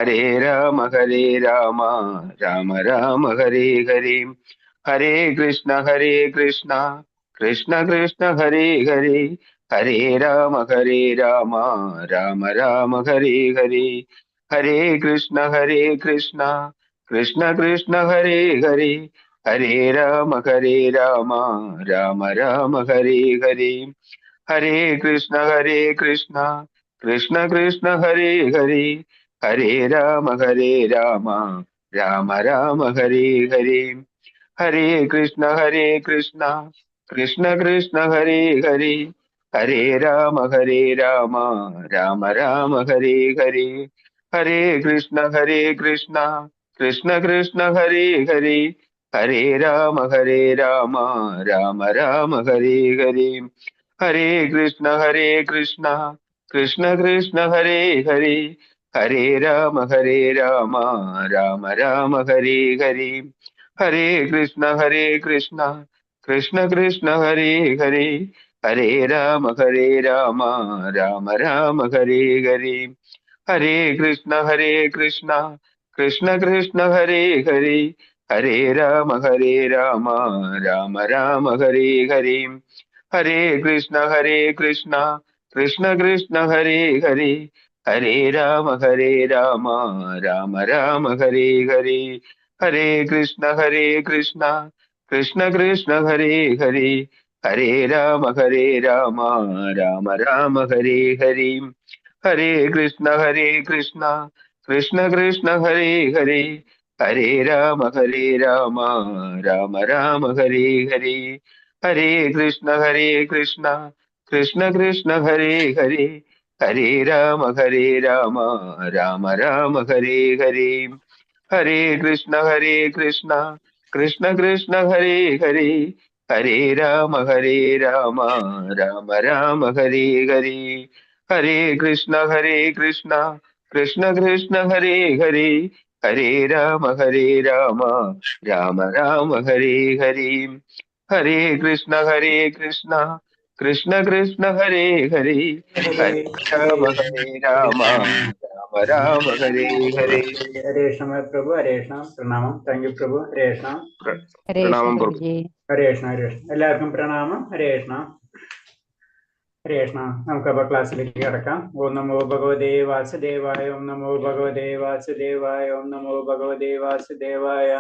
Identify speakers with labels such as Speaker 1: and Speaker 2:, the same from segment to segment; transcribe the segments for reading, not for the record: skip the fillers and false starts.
Speaker 1: ഹരേ രാമ രാമ രാമ ഹരേ ഹരേ. ഹരേ കൃഷ്ണ കൃഷ്ണ കൃഷ്ണ ഹരേ ഹരേ. ഹരേ രാമ രാമ രാമ ഹരേ ഹരേ. ഹരേ കൃഷ്ണ കൃഷ്ണ കൃഷ്ണ ഹരേ ഹരേ. ഹരേ രാമ രാമ രാമ ഹരേ ഹരേ. ഹരേ കൃഷ്ണ കൃഷ്ണ കൃഷ്ണ ഹരേ ഹരേ. ഹരേ രാമ രാമ രാമ ഹരേ ഹരേ. ഹരേ കൃഷ്ണ കൃഷ്ണ കൃഷ്ണ ഹരേ ഹരേ. ഹരേ രാമ രാമ രാമ ഹരേ ഹരേ. ഹരേ കൃഷ്ണ കൃഷ്ണ കൃഷ്ണ ഹരേ ഹരേ. ഹരേ രാമ രാമ രാമ ഹരേ ഹരേ. ഹരേ കൃഷ്ണ കൃഷ്ണ കൃഷ്ണ ഹരേ ഹരേ. ഹരേ രാമ രാമ രാമ ഹരേ ഹരേ. ഹരേ കൃഷ്ണ കൃഷ്ണ കൃഷ്ണ ഹരേ ഹരേ. ഹരേ രാമ രാമ രാമ ഹരേ ഹരേ. ഹരേ കൃഷ്ണ കൃഷ്ണ കൃഷ്ണ ഹരേ ഹരേ. ഹരേ രാമ രാമ രാമ ഹരേ ഹരേ. ഹരേ കൃഷ്ണ കൃഷ്ണ കൃഷ്ണ ഹരേ ഹരേ. ഹരേ രാമ രാമ രാമ ഹരേ ഹരേ. ഹരേ കൃഷ്ണ കൃഷ്ണ കൃഷ്ണ ഹരേ ഹരേ. ഹരേ രാമ രാമ രാമ ഹരേ ഹരേ. ഹരേ കൃഷ്ണ കൃഷ്ണ കൃഷ്ണ ഹരേ ഹരേ. ഹരേ രാമ രാമ രാമ ഹരേ ഹരേ. ഹരേ കൃഷ്ണ കൃഷ്ണ കൃഷ്ണ ഹരേ ഹരേ. ഹരേ രാമ രാമ രാമ ഹരേ ഹരേ. ഹരേ കൃഷ്ണ കൃഷ്ണ കൃഷ്ണ ഹരേ ഹരേ. ഹരേ രാമ രാമ രാമ ഹരേ ഹരേ. ഹരേ കൃഷ്ണ കൃഷ്ണ കൃഷ്ണ ഹരേ ഹരേ. ഹരേ രാമ രാമ രാമ ഹരേ ഹരേ. ഹരേ കൃഷ്ണ കൃഷ്ണ കൃഷ്ണ ഹരേ ഹരേ.
Speaker 2: ഹരേ
Speaker 1: ഹരേ
Speaker 2: ഹരേ
Speaker 1: രാമ രാമ ഹരേ ഹരേ.
Speaker 2: ഹരേ കൃഷ്ണ പ്രഭു. ഹരേ കൃഷ്ണ. പ്രണാമം. Thank you പ്രഭു. ഹരേ കൃഷ്ണ.
Speaker 3: ഹരേ കൃഷ്ണ
Speaker 1: പ്രണാമം പ്രഭു.
Speaker 3: പ്രഭുജി.
Speaker 2: ഹരേ കൃഷ്ണ. ഹരേ കൃഷ്ണ. എല്ലാവർക്കും പ്രണാമം. ഹരേ കൃഷ്ണ. ഹരേ കൃഷ്ണ. നമുക്കപ്പോൾ ക്ലാസ്സിലേക്ക് കിടക്കാം. ഓം നമോ ഭഗവതേ വാസുദേവായ. ഓം നമോ ഭഗവതേ വാസുദേവായ. ഓം നമോ ഭഗവതേ വാസുദേവായ.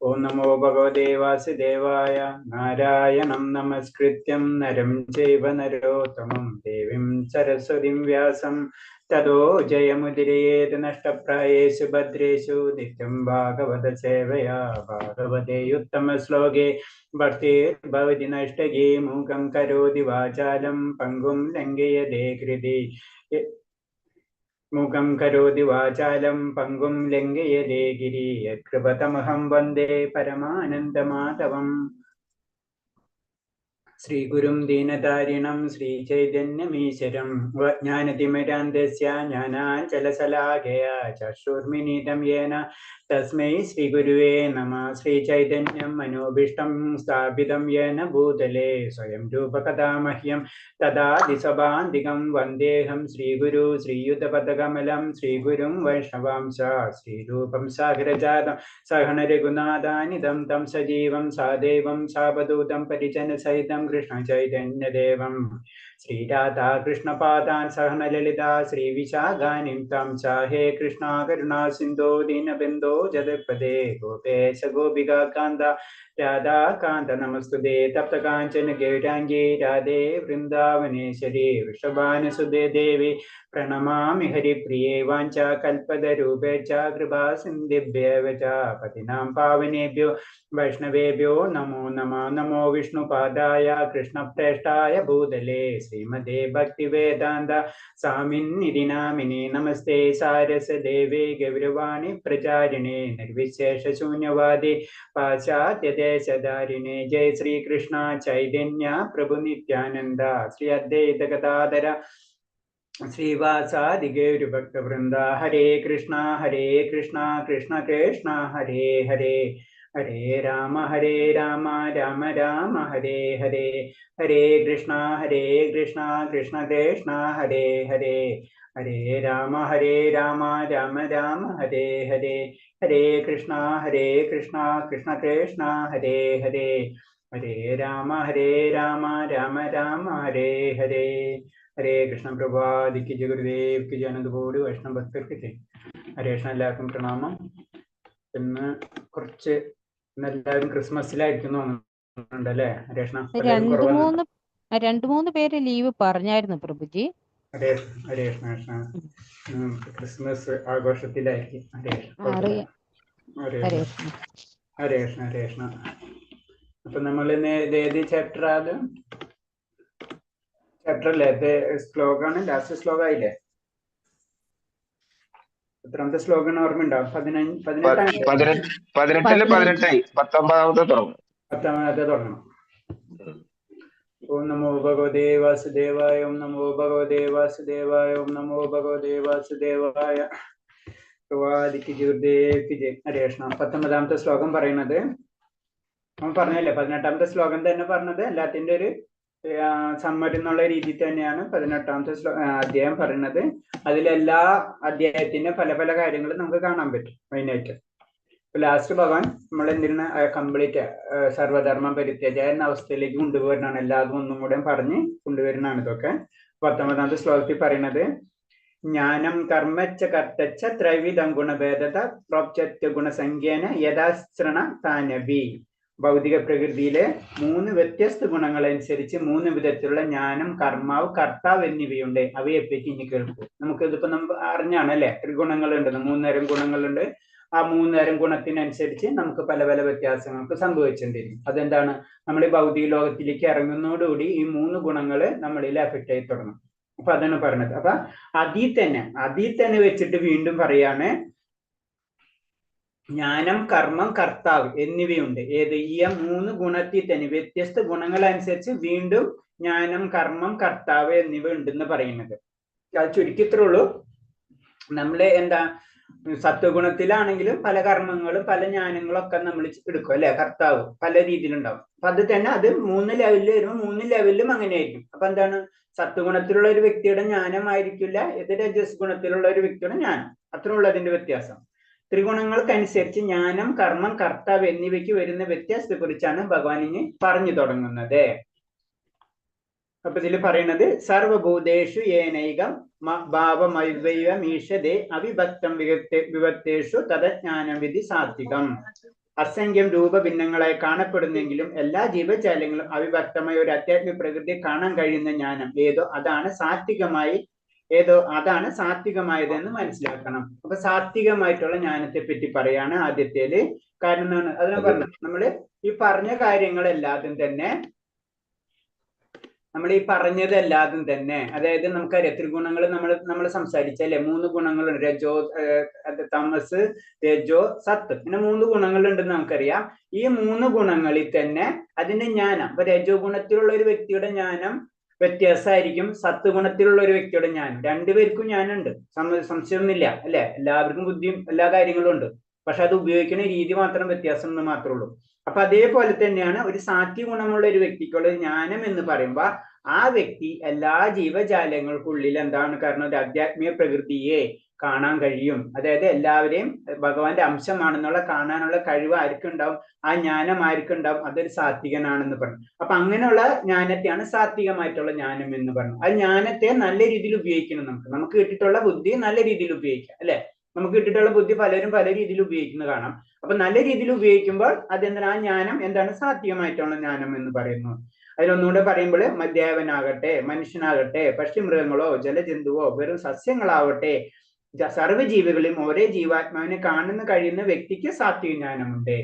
Speaker 2: ഓം നമോ ഭഗവതേ വാസുദേവായ. നാരായണം നമസ്കൃത്യം നരം ചൈവ നരോത്തമം ദേവീം സരസ്വതിം വ്യാസം തതോ ജയമുദിരയേത് നഷ്ടപ്രായേഷു ഭദ്രേഷു നിത്യം ഭാഗവത സേവയാ ഭാഗവതേ ഉത്തമശ്ലോകേ ഭക്തിർഭവതി നഷ്ടകേ മൂകം കരോതി വാചാലം പങ്കും ലംഘയതേ കൃതി മൂകം കരോതി വാചാലം പങ്കും ലംഘയതേ ഗിരി യത്കൃപതമഹം വന്ദേ പരമാനന്ദമാധവം. ശ്രീഗുരും ദീനതാരിണം ശ്രീചൈതന്യമീശ്വരം ജ്ഞാനതിമിരാന്തസ്യ ജ്ഞാനാഞ്ജലശലാകയ ചക്ഷുർമിലിതം യേന തസ്മൈ ശ്രീഗുരുവേ നമഃ. ശ്രീചൈതന്യം മനോഭീഷ്ടം സ്ഥാപിതം യേന ഭൂതലേ സ്വയം രൂപകഥാ മഹ്യം തദാതി സഭാന്തികം വന്ദേഹം ശ്രീഗുരു ശ്രീയുതപദകമലം ശ്രീഗുരും വൈഷ്ണവാംശ ശ്രീരൂപം സാഗരജാതം സഹന രഘുനാഥാനിധം തം സജീവം സാദേവം സാവധൂതം പരിജനസഹിതം കൃഷ്ണ ചൈതന്യദേവം ശ്രീരാധാ കൃഷ്ണപാദാൻ സഹന ലളിതാ ശ്രീവിശാഖാനിം തം ച ഹേ കൃഷ്ണ കരുണാ സിന്ധോ ദീനബന്ധോ ജഗത്പദേ ഗോപേശ ഗോപികാന്ത രാധാകാന്ത നമസ്തുതേ തപ്തകാഞ്ചന ഗൗരാംഗേ രാധേ വൃന്ദാവനേശ്വരി വൃഷഭാനുസുതേ ദേവി പ്രണമാമി ഹരിപ്രിയേ. വാഞ്ചാകൽപതരൂപേച്ഛ കൃപാ സിന്ധിഭ്യേവ ച പതിനാം പാവനേഭ്യോ വൈഷ്ണവേഭ്യോ നമോ നമഃ. നമോ വിഷ്ണുപാദായ കൃഷ്ണപ്രേഷ്ഠായ ഭൂതലേ ശ്രീമതേ ഭക്തിവേദാന്ത സ്വാമിന്നിധി നാമിനേ. നമസ്തേ സാരസദേവേ ഗൗരവാണി പ്രചാരിണേ നിർവിശേഷശൂന്യവാദി പാശ്ചാത്യദേശധാരിണേ. ജയ ശ്രീകൃഷ്ണ ചൈതന്യ പ്രഭു നിത്യാനന്ദ ശ്രീ അദ്വൈത ഗദാധര ശ്രീവാസാദി ഗൗരഭക്തവൃന്ദ. ഹരേ കൃഷ്ണ കൃഷ്ണ കൃഷ്ണ ഹരേ ഹരേ. ഹരേ രാമ രാമ രാമ ഹരേ ഹരേ, ഹരേ കൃഷ്ണ കൃഷ്ണ കൃഷ്ണ ഹരേ ഹരേ, ഹരേ രാമ രാമ രാമ ഹരേ ഹരേ, ഹരേ കൃഷ്ണ കൃഷ്ണ കൃഷ്ണ ഹരേ ഹരേ, ഹരേ രാമ രാമ ഹരേ ഹരേ. ഹരേ കൃഷ്ണ. പ്രഭാതിക്ക് ജയ ഗുരുദേവ് ജയ അനന്തകോടി വൈഷ്ണവ ഭക്തർക്ക് ജയ്. ഹരേ കൃഷ്ണ. എല്ലാവർക്കും പ്രണാമം. ഇന്ന് കുറച്ച് എല്ലാവരും ക്രിസ്മസിലായിരിക്കും തോന്നുന്നുണ്ട് അല്ലേ ഹരേ കൃഷ്ണ?
Speaker 3: രണ്ടു മൂന്ന് പേര് ലീവ് പറഞ്ഞായിരുന്നു പ്രഭുജി.
Speaker 2: ഹരേ ഹരേ കൃഷ്ണ. ക്രിസ്മസ് ആഘോഷത്തിലായിരിക്കും. ഹരേ ഹരേ ഹരേ കൃഷ്ണ. ഹരേ കൃഷ്ണ. അപ്പൊ നമ്മൾ ഏത് ചാപ്റ്റർ അത് ചാപ്റ്റർ അല്ലേ? ശ്ലോകാണ്. ലാസ്റ്റ് ശ്ലോകമായില്ലേ? എത്രാമത്തെ ശ്ലോകം ഓർമ്മയുണ്ടോ?
Speaker 1: 18-ല് 19-ആമത്തെ തുടങ്ങും.
Speaker 2: 10-ാമത്തെ തുടങ്ങണം. ഓം നമോ ഭഗവതേ വാസുദേവായ. ഓം നമോ ഭഗവതേ വാസുദേവായ. ഓം നമോ ഭഗവതേ വാസുദേവായ. ഹരേ കൃഷ്ണ. 19-ാമത്തെ ശ്ലോകം പറയുന്നത് നമ്മൾ പറഞ്ഞല്ലേ, 18-ാമത്തെ ശ്ലോകം തന്നെ പറഞ്ഞത് എല്ലാത്തിന്റെ ഒരു സമ്മറി എന്നുള്ള രീതിയിൽ തന്നെയാണ് 18-ാമത്തെ അധ്യായം പറയുന്നത്. അതിലെല്ലാ അധ്യായത്തിന്റെ പല പല കാര്യങ്ങളും നമുക്ക് കാണാൻ പറ്റും മെയിനായിട്ട്. ലാസ്റ്റ് ഭഗവാൻ നമ്മൾ എന്തിനാണ് കംപ്ലീറ്റ് സർവധർമ്മം പരിത്യജ എന്ന അവസ്ഥയിലേക്ക് കൊണ്ടുവരുന്നതാണ്. എല്ലാതും ഒന്നും കൂടെ പറഞ്ഞ് കൊണ്ടുവരുന്നതാണ് ഇതൊക്കെ. 19-ാമത്തെ ശ്ലോകത്തിൽ പറയുന്നത് ജ്ഞാനം കർമ്മച്ച കർത്തച്ച ത്രൈവിധം ഗുണഭേദത പ്രോപ്ചത്യ ഗുണസംഖ്യേന യഥാശ്രണ താനബി. ഭൗതിക പ്രകൃതിയിലെ 3 വ്യത്യസ്ത ഗുണങ്ങളനുസരിച്ച് 3 വിധത്തിലുള്ള ജ്ഞാനം, കർമാവ്, കർത്താവ് എന്നിവയുണ്ട്. അവയെപ്പറ്റി ഇനി കേൾക്കൂ. നമുക്കിതിപ്പോ നമ്മൾ അറിഞ്ഞാണ് അല്ലെ, ഗുണങ്ങളുണ്ട്, 3 തരം ഗുണങ്ങളുണ്ട്. ആ 3 തരം ഗുണത്തിനനുസരിച്ച് നമുക്ക് പല പല വ്യത്യാസങ്ങൾക്ക് സംഭവിച്ചിട്ടുണ്ടിരിക്കും. അതെന്താണ്? നമ്മൾ ഈ ഭൗതിക ലോകത്തിലേക്ക് ഇറങ്ങുന്നതോടുകൂടി ഈ 3 ഗുണങ്ങൾ നമ്മളിൽ എഫക്റ്റ് ആയി തുടങ്ങും. അപ്പൊ അതാണ് പറഞ്ഞത്. അപ്പൊ അതിൽ തന്നെ വെച്ചിട്ട് വീണ്ടും പറയാണ് ജ്ഞാനം, കർമ്മം, കർത്താവ് എന്നിവയുണ്ട്. ഏത്? ഈ 3 ഗുണത്തിൽ തന്നെ വ്യത്യസ്ത ഗുണങ്ങളനുസരിച്ച് വീണ്ടും ജ്ഞാനം, കർമ്മം, കർത്താവ് എന്നിവ ഉണ്ടെന്ന് പറയുന്നത്. അത് ചുരുക്കിത്രേ ഉള്ളൂ. നമ്മള് എന്താ സത്വഗുണത്തിലാണെങ്കിലും പല കർമ്മങ്ങളും പല ജ്ഞാനങ്ങളും ഒക്കെ നമ്മൾ എടുക്കും അല്ലെ. കർത്താവ് പല രീതിയിലുണ്ടാവും. അപ്പൊ അത് തന്നെ അത് 3 ലെവലിൽ വരുമ്പോൾ 3 ലെവലിലും അങ്ങനെ ആയിരിക്കും. അപ്പൊ എന്താണ്? സത്വഗുണത്തിലുള്ള ഒരു വ്യക്തിയുടെ ജ്ഞാനമായിരിക്കില്ല ഇത് രജസ് ഗുണത്തിലുള്ള ഒരു വ്യക്തിയുടെ ജ്ഞാനം. അത്ര ഉള്ളതിന്റെ വ്യത്യാസം. ത്രിഗുണങ്ങൾക്കനുസരിച്ച് ജ്ഞാനം, കർമ്മം, കർത്താവ് എന്നിവയ്ക്ക് വരുന്ന വ്യത്യാസത്തെ കുറിച്ചാണ് ഭഗവാൻ ഇനി പറഞ്ഞു തുടങ്ങുന്നത്. അപ്പൊ ഇതിൽ പറയുന്നത് സർവഭൂതേഷു ഏനൈകം ഭാവമൈവൈവമീഷതേ അവിഭക്തം വിഭക്തേഷു തദജ്ഞാനം വിധി സാത്വികം. അസംഖ്യം രൂപഭിന്നങ്ങളായി കാണപ്പെടുന്നെങ്കിലും എല്ലാ ജീവജാലങ്ങളും അവിഭക്തമായ ഒരു ആധ്യാത്മിക പ്രകൃതി കാണാൻ കഴിയുന്ന ജ്ഞാനം അതാണ് സാത്വികമായതെന്ന് മനസ്സിലാക്കണം. അപ്പൊ സാത്വികമായിട്ടുള്ള ജ്ഞാനത്തെ പറ്റി പറയാണ് ആദ്യത്തേല്. കാരണം എന്താണ്? അതിനെ പറഞ്ഞു നമ്മള് ഈ പറഞ്ഞ കാര്യങ്ങളെല്ലാതും തന്നെ അതായത് നമുക്കറിയാം ത്രിഗുണങ്ങൾ നമ്മൾ സംസാരിച്ചല്ലേ. 3 ഗുണങ്ങളുണ്ട്. രജോ, തമസ്, രജോ, സത്ത്. ഇങ്ങനെ 3 ഗുണങ്ങളുണ്ടെന്ന് നമുക്കറിയാം. ഈ 3 ഗുണങ്ങളിൽ തന്നെ അതിന്റെ ജ്ഞാനം, ഇപ്പൊ രജോ ഗുണത്തിലുള്ള ഒരു വ്യക്തിയുടെ ജ്ഞാനം വ്യത്യാസമായിരിക്കും സത്ത് ഗുണത്തിലുള്ള ഒരു വ്യക്തിയുടെ ജ്ഞാനം. രണ്ടുപേർക്കും ജ്ഞാനമുണ്ട്, സംശയമൊന്നുമില്ല അല്ലെ. എല്ലാവർക്കും ബുദ്ധിയും എല്ലാ കാര്യങ്ങളും ഉണ്ട്. പക്ഷെ അത് ഉപയോഗിക്കുന്ന രീതി മാത്രം വ്യത്യാസം എന്ന് മാത്രമേ ഉള്ളൂ. അപ്പൊ അതേപോലെ തന്നെയാണ് ഒരു സാത്വിക ഗുണമുള്ള ഒരു വ്യക്തിക്കുള്ള ജ്ഞാനം എന്ന് പറയുമ്പോൾ ആ വ്യക്തി എല്ലാ ജീവജാലങ്ങൾക്കുള്ളിൽ എന്താണ്? കാരണം ഒരു ആധ്യാത്മിക പ്രകൃതിയെ കാണാൻ കഴിയും. അതായത് എല്ലാവരെയും ഭഗവാന്റെ അംശമാണെന്നുള്ള കാണാനുള്ള കഴിവ് ആർക്കുണ്ടാവും? ആ ജ്ഞാനം ആർക്കുണ്ടാവും? അതൊരു സാത്വികനാണെന്ന് പറഞ്ഞു. അപ്പൊ അങ്ങനെയുള്ള ജ്ഞാനത്തെയാണ് സാത്വികമായിട്ടുള്ള ജ്ഞാനം എന്ന് പറഞ്ഞു. ആ ജ്ഞാനത്തെ നല്ല രീതിയിൽ ഉപയോഗിക്കണം. നമുക്ക് കിട്ടിയിട്ടുള്ള ബുദ്ധി നല്ല രീതിയിൽ ഉപയോഗിക്കാം അല്ലെ. നമുക്ക് കിട്ടിയിട്ടുള്ള ബുദ്ധി പലരും പല രീതിയിൽ ഉപയോഗിക്കുന്നത് കാണാം. അപ്പൊ നല്ല രീതിയിൽ ഉപയോഗിക്കുമ്പോൾ അതെന്താണ്? ആ ജ്ഞാനം എന്താണ്? സാത്വികമായിട്ടുള്ള ജ്ഞാനം എന്ന് പറയുന്നു. അതിലൊന്നുകൂടെ പറയുമ്പോൾ മദ്യാവനാകട്ടെ, മനുഷ്യനാകട്ടെ, പക്ഷിമൃഗങ്ങളോ ജലജന്തുവോ വെറും സസ്യങ്ങളാവട്ടെ, സർവ്വജീവികളിലും ഒരേ ജീവാത്മാവിനെ കാണുന്ന കഴിയുന്ന വ്യക്തിക്ക് സാത്വിക ജ്ഞാനമുണ്ട്.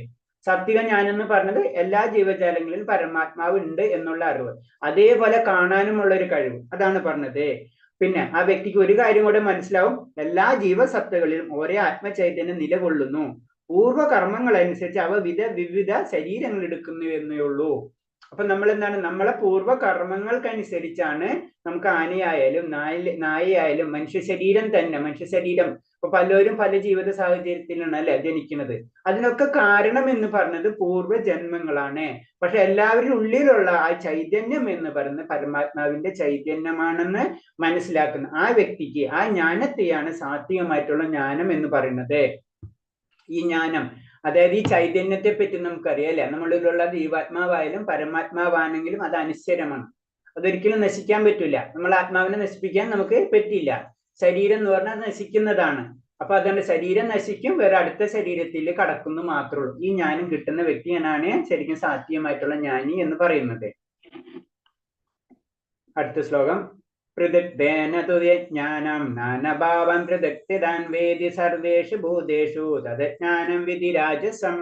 Speaker 2: സാത്വിക ജ്ഞാനം എന്ന് പറഞ്ഞത് എല്ലാ ജീവജാലങ്ങളിലും പരമാത്മാവ് ഉണ്ട് എന്നുള്ള അറിവ്, അതേപോലെ കാണാനുമുള്ള ഒരു കഴിവ്, അതാണ് പറഞ്ഞത്. പിന്നെ ആ വ്യക്തിക്ക് ഒരു കാര്യം കൂടെ മനസ്സിലാവും, എല്ലാ ജീവസത്തകളിലും ഒരേ ആത്മചൈതന്യം നിലകൊള്ളുന്നു. പൂർവ്വകർമ്മങ്ങൾ അനുസരിച്ച് അവ വിവിധ ശരീരങ്ങൾ എടുക്കുന്നു എന്നേ ഉള്ളൂ. അപ്പൊ നമ്മൾ എന്താണ്, നമ്മളെ പൂർവ്വ കർമ്മങ്ങൾക്കനുസരിച്ചാണ് നമുക്ക് ആനയായാലും നായയായാലും മനുഷ്യ ശരീരം തന്നെ, മനുഷ്യ ശരീരം ഇപ്പൊ പലരും പല ജീവിത സാഹചര്യത്തിലാണ് അല്ലെ ജനിക്കുന്നത്. അതിനൊക്കെ കാരണം എന്ന് പറഞ്ഞത് പൂർവ്വ ജന്മങ്ങളാണ്. പക്ഷെ എല്ലാവരുടെ ഉള്ളിലുള്ള ആ ചൈതന്യം എന്ന് പറയുന്നത് പരമാത്മാവിന്റെ ചൈതന്യമാണെന്ന് മനസ്സിലാക്കുന്ന ആ വ്യക്തിക്ക് ആ ജ്ഞാനത്തെയാണ് സാത്വികമായിട്ടുള്ള ജ്ഞാനം എന്ന് പറയുന്നത്. ഈ ജ്ഞാനം, അതായത് ഈ ചൈതന്യത്തെ പറ്റി നമുക്കറിയാം അല്ലെ, നമ്മളിലുള്ള ജീവാത്മാവായാലും പരമാത്മാവാണെങ്കിലും അത് അനിശ്ചരമാണ്, അതൊരിക്കലും നശിക്കാൻ പറ്റില്ല. നമ്മൾ ആത്മാവിനെ നശിപ്പിക്കാൻ നമുക്ക് പറ്റില്ല. ശരീരം എന്ന് പറഞ്ഞാൽ നശിക്കുന്നതാണ്. അപ്പൊ അതുകൊണ്ട് ശരീരം നശിക്കും, വേറെ അടുത്ത ശരീരത്തിൽ കടക്കുന്നു മാത്രമേ ഉള്ളൂ. ഈ ജ്ഞാനം കിട്ടുന്ന വ്യക്തിയാണ് ശരിക്കും സാത്വികമായിട്ടുള്ള ജ്ഞാനി എന്ന് പറയുന്നത്. അടുത്ത ശ്ലോകം. പൃഥക്തേന തുര്യജ്ഞാനം നാനഭാവം പൃഥക്തിദാൻ വേദി സർവേഷു ഭൂതേഷു തദജ്ഞാനം വിധി രാജസം.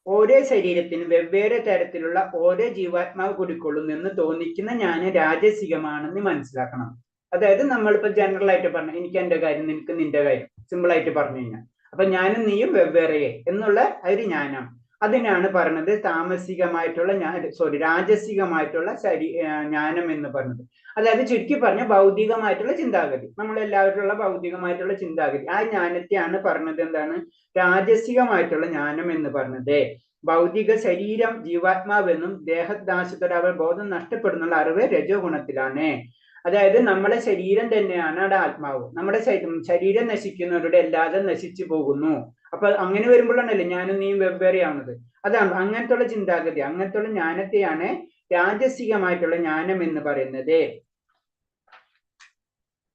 Speaker 2: ഓരോ ശരീരത്തിനും വെവ്വേറെ തരത്തിലുള്ള ഓരോ ജീവാത്മാവ് കുടിക്കൊള്ളുന്നെന്ന് തോന്നിക്കുന്ന ജ്ഞാനം രാജസികമാണെന്ന് മനസ്സിലാക്കണം. അതായത് നമ്മളിപ്പോ ജനറൽ ആയിട്ട് പറഞ്ഞു, എനിക്ക് എന്റെ കാര്യം, നിനക്ക് നിന്റെ കാര്യം, സിമ്പിൾ ആയിട്ട് പറഞ്ഞു കഴിഞ്ഞാൽ, അപ്പൊ ഞാനും നീയും വെവ്വേറെ എന്നുള്ള ഒരു ജ്ഞാനം, അതിനാണ് പറഞ്ഞത് താമസികമായിട്ടുള്ള രാജസികമായിട്ടുള്ള ജ്ഞാനം എന്ന് പറഞ്ഞത്. അതായത് ചുരുക്കി പറഞ്ഞ ഭൗതികമായിട്ടുള്ള ചിന്താഗതി, നമ്മളെല്ലാവരുള്ള ഭൗതികമായിട്ടുള്ള ചിന്താഗതി, ആ ജ്ഞാനത്തെയാണ് പറഞ്ഞത് എന്താണ് രാജസികമായിട്ടുള്ള ജ്ഞാനം എന്ന് പറഞ്ഞത്. ഭൗതിക ശരീരം ജീവാത്മാവെന്നും ദേഹദാശത്തോടെ ബോധം നഷ്ടപ്പെടുന്നുള്ള അറിവ് രജോ ഗുണത്തിലാണ്. അതായത് നമ്മളെ ശരീരം തന്നെയാണ് അവിടെ ആത്മാവ്. നമ്മുടെ ശരീരം നശിക്കുന്നവരുടെ എല്ലാതും നശിച്ചു പോകുന്നു. അപ്പൊ അങ്ങനെ വരുമ്പോഴാണല്ലേ ഞാനും നീയും വെവ്വേറെയാവുന്നത്. അതാണ് അങ്ങനത്തുള്ള ചിന്താഗതി, അങ്ങനത്തുള്ള ജ്ഞാനത്തെയാണ് രാജസികമായിട്ടുള്ള ജ്ഞാനം എന്ന് പറയുന്നത്.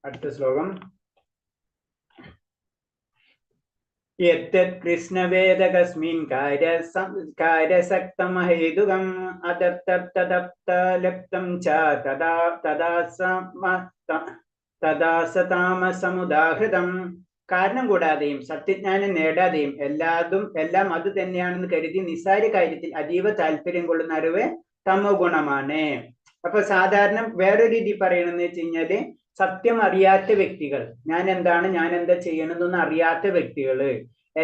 Speaker 2: അടുത്ത ശ്ലോകം. യത്തത് കൃഷ്ണവേദകസ്മിൻ കാര്യസക്തമഹേതുകം അതപ്തപ്തദപ്തലപ്തം ച തദാസതാമസമുദാഹൃതം. കാരണം കൂടാതെയും സത്യജ്ഞാനം നേടാതെയും എല്ലാം അത് തന്നെയാണെന്ന് കരുതി നിസ്സാര കാര്യത്തിൽ അതീവ താല്പര്യം കൊള്ളുന്ന അറിവ് തമോ ഗുണമാണ്. അപ്പൊ സാധാരണ വേറൊരു രീതി പറയണമെന്ന് വെച്ച് കഴിഞ്ഞാല്, സത്യം അറിയാത്ത വ്യക്തികൾ, ഞാൻ എന്താണ്, ഞാൻ എന്താ ചെയ്യണമെന്നൊന്നും അറിയാത്ത വ്യക്തികള്,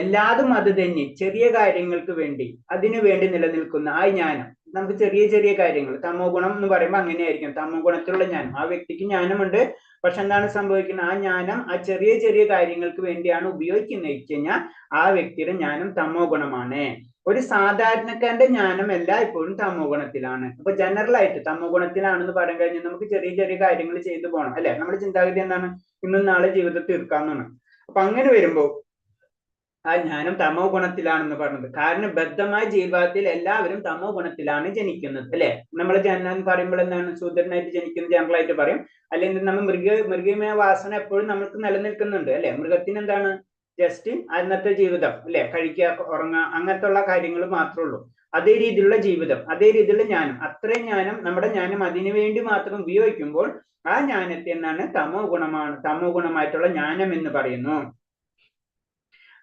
Speaker 2: എല്ലാതും അത് തന്നെ, ചെറിയ കാര്യങ്ങൾക്ക് വേണ്ടി അതിനു വേണ്ടി നിലനിൽക്കുന്ന ആ ജ്ഞാനം, നമുക്ക് ചെറിയ ചെറിയ കാര്യങ്ങൾ, തമോ ഗുണം എന്ന് പറയുമ്പോൾ അങ്ങനെയായിരിക്കും. തമോ ഗുണത്തിലുള്ള ജ്ഞാനം, ആ വ്യക്തിക്ക് ജ്ഞാനമുണ്ട്, പക്ഷെ എന്താണ് സംഭവിക്കുന്നത്, ആ ജ്ഞാനം ആ ചെറിയ ചെറിയ കാര്യങ്ങൾക്ക് വേണ്ടിയാണ് ഉപയോഗിക്കുന്നത് വെച്ച് കഴിഞ്ഞാൽ ആ വ്യക്തിയുടെ ജ്ഞാനം തമോ ഗുണമാണ്. ഒരു സാധാരണക്കാരന്റെ ജ്ഞാനം എല്ലായ്പ്പോഴും തമോ ഗുണത്തിലാണ്. അപ്പൊ ജനറൽ ആയിട്ട് തമോ ഗുണത്തിലാണെന്ന് പറയാൻ കഴിഞ്ഞാൽ നമുക്ക് ചെറിയ ചെറിയ കാര്യങ്ങൾ ചെയ്തു പോകണം അല്ലെ, നമ്മുടെ ചിന്താഗതി എന്താണ്, ഇന്നും നാളെ ജീവിതത്തിൽ തീർക്കാമെന്നാണ്. അപ്പൊ അങ്ങനെ വരുമ്പോ ആ ജ്ഞാനം തമോ ഗുണത്തിലാണെന്ന് പറഞ്ഞത്. കാരണം ബദ്ധമായ ജീവിതത്തിൽ എല്ലാവരും തമോ ഗുണത്തിലാണ് ജനിക്കുന്നത് അല്ലെ. നമ്മൾ ജനനം പറയുമ്പോൾ എന്താണ്, ശൂദ്രനായിട്ട് ജനിക്കുന്നത് ജനറൽ ആയിട്ട് പറയും. അല്ലെങ്കിൽ നമ്മൾ മൃഗീയമായ വാസന എപ്പോഴും നമുക്ക് നിലനിൽക്കുന്നുണ്ട് അല്ലെ. മൃഗത്തിന് എന്താണ്, ജസ്റ്റ് അന്നത്തെ ജീവിതം അല്ലെ, കഴിക്കുക, ഉറങ്ങുക, അങ്ങനത്തെ ഉള്ള കാര്യങ്ങൾ മാത്രമേ ഉള്ളൂ. അതേ രീതിയിലുള്ള ജീവിതം, അതേ രീതിയിലുള്ള ജ്ഞാനം, അത്രയും ജ്ഞാനം, നമ്മുടെ ജ്ഞാനം അതിനു വേണ്ടി മാത്രം ഉപയോഗിക്കുമ്പോൾ ആ ജ്ഞാനത്തെ എന്താണ് തമോ ഗുണമായിട്ടുള്ള ജ്ഞാനം എന്ന് പറയുന്നു.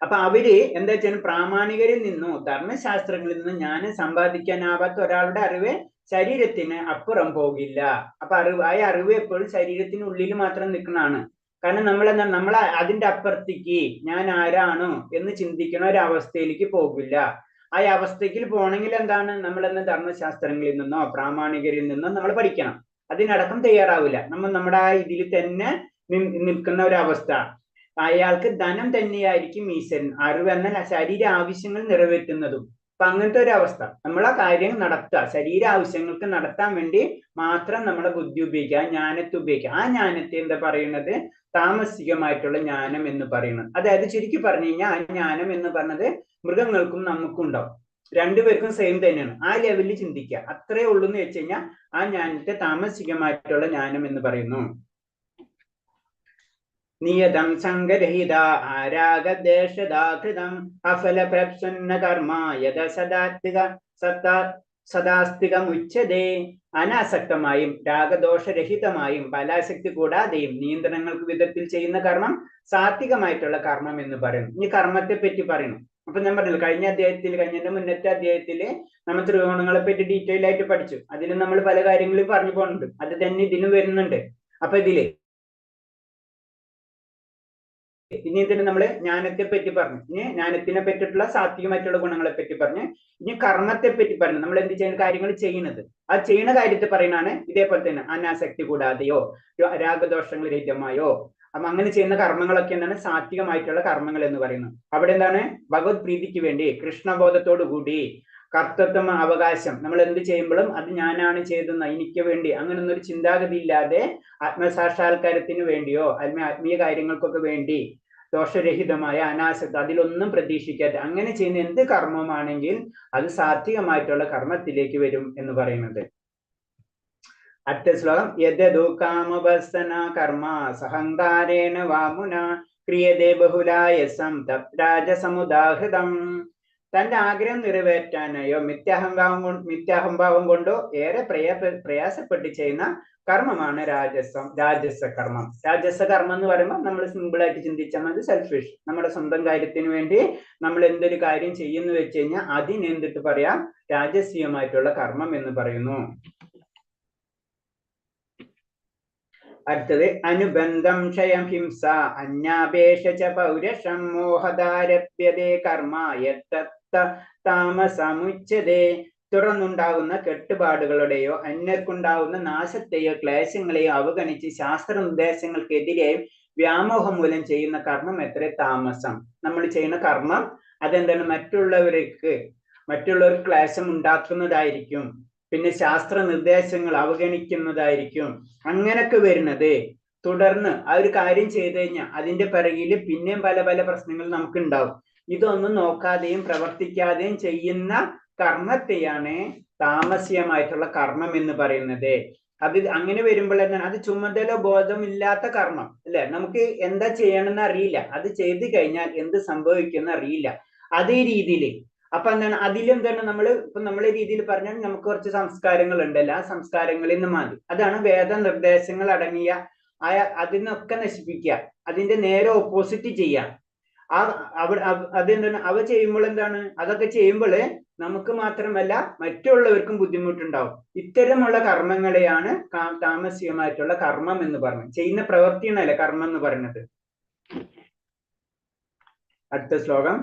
Speaker 2: അപ്പൊ അവര് എന്താ വെച്ചാൽ പ്രാമാണികരിൽ നിന്നോ ധർമ്മശാസ്ത്രങ്ങളിൽ നിന്നും ജ്ഞാനം സമ്പാദിക്കാനാവാത്ത ഒരാളുടെ അറിവ് ശരീരത്തിന് അപ്പുറം പോകില്ല. അപ്പൊ ആ അറിവ് എപ്പോഴും ശരീരത്തിനുള്ളിൽ മാത്രം നിൽക്കുന്നതാണ്. കാരണം നമ്മൾ അതിന്റെ അപ്പുറത്തേക്ക് ഞാൻ ആരാണോ എന്ന് ചിന്തിക്കുന്ന ഒരു അവസ്ഥയിലേക്ക് പോകില്ല. ആ അവസ്ഥയ്ക്ക് പോകണമെങ്കിൽ എന്താണ്, നമ്മളെന്ന ധർമ്മശാസ്ത്രങ്ങളിൽ നിന്നോ പ്രാമാണികരിൽ നിന്നോ നമ്മൾ പഠിക്കണം. അതിനടക്കം തയ്യാറാവില്ല. നമ്മുടെ ആ ഇതിൽ തന്നെ നിൽക്കുന്ന ഒരു അവസ്ഥ. അയാൾക്ക് ധനം തന്നെയായിരിക്കും ഈശ്വരൻ, അറിവ് എന്ന ശരീര ആവശ്യങ്ങൾ നിറവേറ്റുന്നതും. അപ്പൊ അങ്ങനത്തെ ഒരു അവസ്ഥ, നമ്മളെ കാര്യം നടത്തുക, ശരീര ആവശ്യങ്ങൾക്ക് നടത്താൻ വേണ്ടി മാത്രം നമ്മളെ ബുദ്ധി ഉപയോഗിക്കുക, ജ്ഞാനത്തെ ഉപയോഗിക്കുക. ആ ജ്ഞാനത്തെ എന്താ പറയുന്നത്, താമസികമായിട്ടുള്ള ജ്ഞാനം എന്ന് പറയുന്നത്. അതായത് ചുരുക്കി പറഞ്ഞു കഴിഞ്ഞാൽ ആ ജ്ഞാനം എന്ന് പറഞ്ഞത് മൃഗങ്ങൾക്കും നമുക്കും ഉണ്ടാവും, രണ്ടുപേർക്കും സെയിം തന്നെയാണ്. ആ ലെവലിൽ ചിന്തിക്കുക, അത്രേ ഉള്ളൂ എന്ന് വെച്ച് കഴിഞ്ഞാൽ ആ ജ്ഞാനത്തെ താമസികമായിട്ടുള്ള ജ്ഞാനം എന്ന് പറയുന്നു. നിയതം സംഗരഹിത ആരാഗദേശദാകൃതം അഫലപ്രപ്സുന്ന കർമ്മ യഥ സദാസ്തികമുച്യതേ. അനാസക്തമായും രാഗദോഷരഹിതമായും ബലാശക്തി കൂടാതെയും നിയന്ത്രണങ്ങൾക്ക് വിധത്തിൽ ചെയ്യുന്ന കർമ്മം സാത്വികമായിട്ടുള്ള കർമ്മം എന്ന് പറയുന്നു. ഇനി കർമ്മത്തെ പറ്റി പറയുന്നു. അപ്പൊ ഞാൻ പറഞ്ഞില്ല, കഴിഞ്ഞ മുന്നത്തെ അധ്യായത്തില് നമ്മൾ ത്രികോണങ്ങളെ പറ്റി ഡീറ്റെയിൽ ആയിട്ട് പഠിച്ചു. അതിൽ നമ്മൾ പല കാര്യങ്ങളും പറഞ്ഞു പോകുന്നുണ്ട്, അത് തന്നെ ഇതിലും വരുന്നുണ്ട്. അപ്പൊ ഇതില് ഇനി ഇതിന് നമ്മള് ജ്ഞാനത്തെ പറ്റി പറഞ്ഞു, ഇനി ജ്ഞാനത്തിനെ പറ്റിയിട്ടുള്ള സാത്വികമായിട്ടുള്ള ഗുണങ്ങളെ പറ്റി പറഞ്ഞു, ഇനി കർമ്മത്തെ പറ്റി പറഞ്ഞു. നമ്മൾ എന്ത് ചെയ്യുന്ന കാര്യങ്ങൾ ചെയ്യുന്നത്, ആ ചെയ്യുന്ന കാര്യത്തെ പറയുന്നതാണ്. ഇതേപോലെ തന്നെ അനാസക്തി കൂടാതെയോ രാഗദോഷങ്ങൾ രഹിതമായോ അങ്ങനെ ചെയ്യുന്ന കർമ്മങ്ങളൊക്കെ എന്താണ് സാത്വികമായിട്ടുള്ള കർമ്മങ്ങൾ എന്ന് പറയുന്നത്. അവിടെ എന്താണ് ഭഗവത് പ്രീതിക്ക് വേണ്ടി കൃഷ്ണബോധത്തോടു കൂടി കർത്തൃത്വം അവകാശം നമ്മൾ എന്ത് ചെയ്യുമ്പോഴും അത് ഞാനാണ് ചെയ്തെന്ന എനിക്ക് വേണ്ടി അങ്ങനൊന്നും ഒരു ചിന്താഗതി ഇല്ലാതെ ആത്മസാക്ഷാത്കാരത്തിന് വേണ്ടിയോ അല്ലെങ്കിൽ ആത്മീയ കാര്യങ്ങൾക്കൊക്കെ വേണ്ടി ദോഷരഹിതമായ അനാസക്തി അതിലൊന്നും പ്രതീക്ഷിക്കാതെ അങ്ങനെ ചെയ്യുന്ന എന്ത് കർമ്മമാണെങ്കിൽ അത് സാത്വികമായിട്ടുള്ള കർമ്മത്തിലേക്ക് വരും എന്ന് പറയുന്നത്. അടുത്ത ശ്ലോകം യദു കാമവസന കർമ്മ സഹങ്കാരേണ വാമുന ക്രിയതേ ബഹുലായസം രാജസമുദാഹൃതം. തന്റെ ആഗ്രഹം നിറവേറ്റാനായോ മിഥ്യാഹംഭാവം കൊണ്ടോ ഏറെ പ്രയാസപ്പെട്ട് ചെയ്യുന്ന കർമ്മമാണ് രാജസ കർമ്മം. രാജസ കർമ്മം എന്ന് പറയുമ്പോൾ നമ്മൾ സിമ്പിൾ ആയിട്ട് ചിന്തിച്ചാൽ മതി, സെൽഫിഷ്. നമ്മുടെ സ്വന്തം കാര്യത്തിന് വേണ്ടി നമ്മൾ എന്തൊരു കാര്യം ചെയ്യുന്നു വെച്ച് കഴിഞ്ഞാൽ അതിനെന്തിട്ട് പറയാം, രാജസീയമായിട്ടുള്ള കർമ്മം എന്ന് പറയുന്നു. അടുത്തത് അനുബന്ധം ക്ഷയം ഹിംസ അന്യാപേക്ഷ പൗരഷം മോഹദാരപ്യതേ കർമ്മ താമസമുച്ചതേ. തുടർന്നുണ്ടാകുന്ന കെട്ടുപാടുകളുടെയോ അന്യർക്കുണ്ടാകുന്ന നാശത്തെയോ ക്ലേശങ്ങളെയോ അവഗണിച്ച് ശാസ്ത്ര നിർദ്ദേശങ്ങൾക്കെതിരെയും വ്യാമോഹം മൂലം ചെയ്യുന്ന കർമ്മം എത്ര താമസം. നമ്മൾ ചെയ്യുന്ന കർമ്മം അതെന്താണ് മറ്റുള്ളവർക്ക് ക്ലേശം ഉണ്ടാക്കുന്നതായിരിക്കും, പിന്നെ ശാസ്ത്ര നിർദ്ദേശങ്ങൾ അവഗണിക്കുന്നതായിരിക്കും, അങ്ങനൊക്കെ വരുന്നത്. തുടർന്ന് ആ ഒരു കാര്യം ചെയ്തു കഴിഞ്ഞാൽ അതിന്റെ പിറകിൽ പിന്നെയും പല പല പ്രശ്നങ്ങൾ നമുക്ക് ഉണ്ടാവും. ഇതൊന്നും നോക്കാതെയും പ്രവർത്തിക്കാതെയും ചെയ്യുന്ന കർമ്മത്തെയാണ് താമസികമായിട്ടുള്ള കർമ്മം എന്ന് പറയുന്നത്. അത് അങ്ങനെ വരുമ്പോൾ എന്താണ്, അത് ചുമതല ബോധമില്ലാത്ത കർമ്മം അല്ലെ. നമുക്ക് എന്താ ചെയ്യണമെന്ന് അറിയില്ല, അത് ചെയ്തു കഴിഞ്ഞാൽ എന്ത് സംഭവിക്കുമെന്ന് അറിയില്ല. അതേ രീതിയിൽ അപ്പൊ എന്താണ് അതിലെന്താണ് നമ്മളെ രീതിയിൽ പറഞ്ഞാൽ നമുക്ക് കുറച്ച് സംസ്കാരങ്ങൾ ഉണ്ടല്ലോ, ആ സംസ്കാരങ്ങളിൽ നിന്ന് മാറി അതാണ് വേദ നിർദ്ദേശങ്ങൾ അടങ്ങിയ അതിനൊക്കെ നശിപ്പിക്കുക, അതിന്റെ നേരെ ഓപ്പോസിറ്റ് ചെയ്യാം. അതെന്താണ് അവ ചെയ്യുമ്പോൾ എന്താണ്, അതൊക്കെ ചെയ്യുമ്പോൾ നമുക്ക് മാത്രമല്ല മറ്റുള്ളവർക്കും ബുദ്ധിമുട്ടുണ്ടാവും. ഇത്തരമുള്ള കർമ്മങ്ങളെയാണ് താമസികമായിട്ടുള്ള കർമ്മം എന്ന് പറയുന്നത്. ചെയ്യുന്ന പ്രവൃത്തിയാണല്ലേ കർമ്മം എന്ന് പറയുന്നത്. അടുത്ത ശ്ലോകം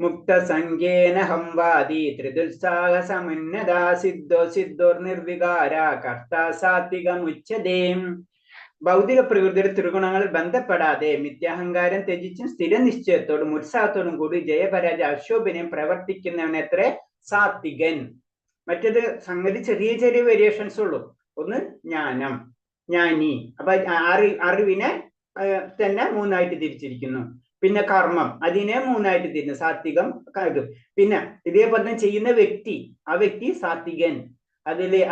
Speaker 2: മുക്ത സംഖ്യേന ഹംവാദി ത്രിദുത്സാഹസമുന്നതാ സിദ്ധോർ നിർവികാര കർത്താ സാത്വികമുച്യതേ. ഭൗതിക പ്രകൃതിയുടെ ത്രിഗുണങ്ങളിൽ ബന്ധപ്പെടാതെ മിഥ്യാഹങ്കാരം ത്യജിച്ചും സ്ഥിര നിശ്ചയത്തോടും ഉത്സാഹത്തോടും കൂടി ജയപരാജയ അശോഭനയും പ്രവർത്തിക്കുന്നവൻ എത്ര സാത്വികൻ. മറ്റേത് സംഗതി ചെറിയ ചെറിയ വേരിയേഷൻസ് ഉള്ളൂ. ഒന്ന് ജ്ഞാനം, ജ്ഞാനി. അപ്പൊ അറിവിനെ തന്നെ മൂന്നായിട്ട് തിരിച്ചിരിക്കുന്നു. പിന്നെ കർമ്മം അതിനെ മൂന്നായിട്ട് തിരിഞ്ഞു, സാത്വികം ഇത്. പിന്നെ ഇതേപോലെ തന്നെ ചെയ്യുന്ന വ്യക്തി, ആ വ്യക്തി സാത്വികൻ.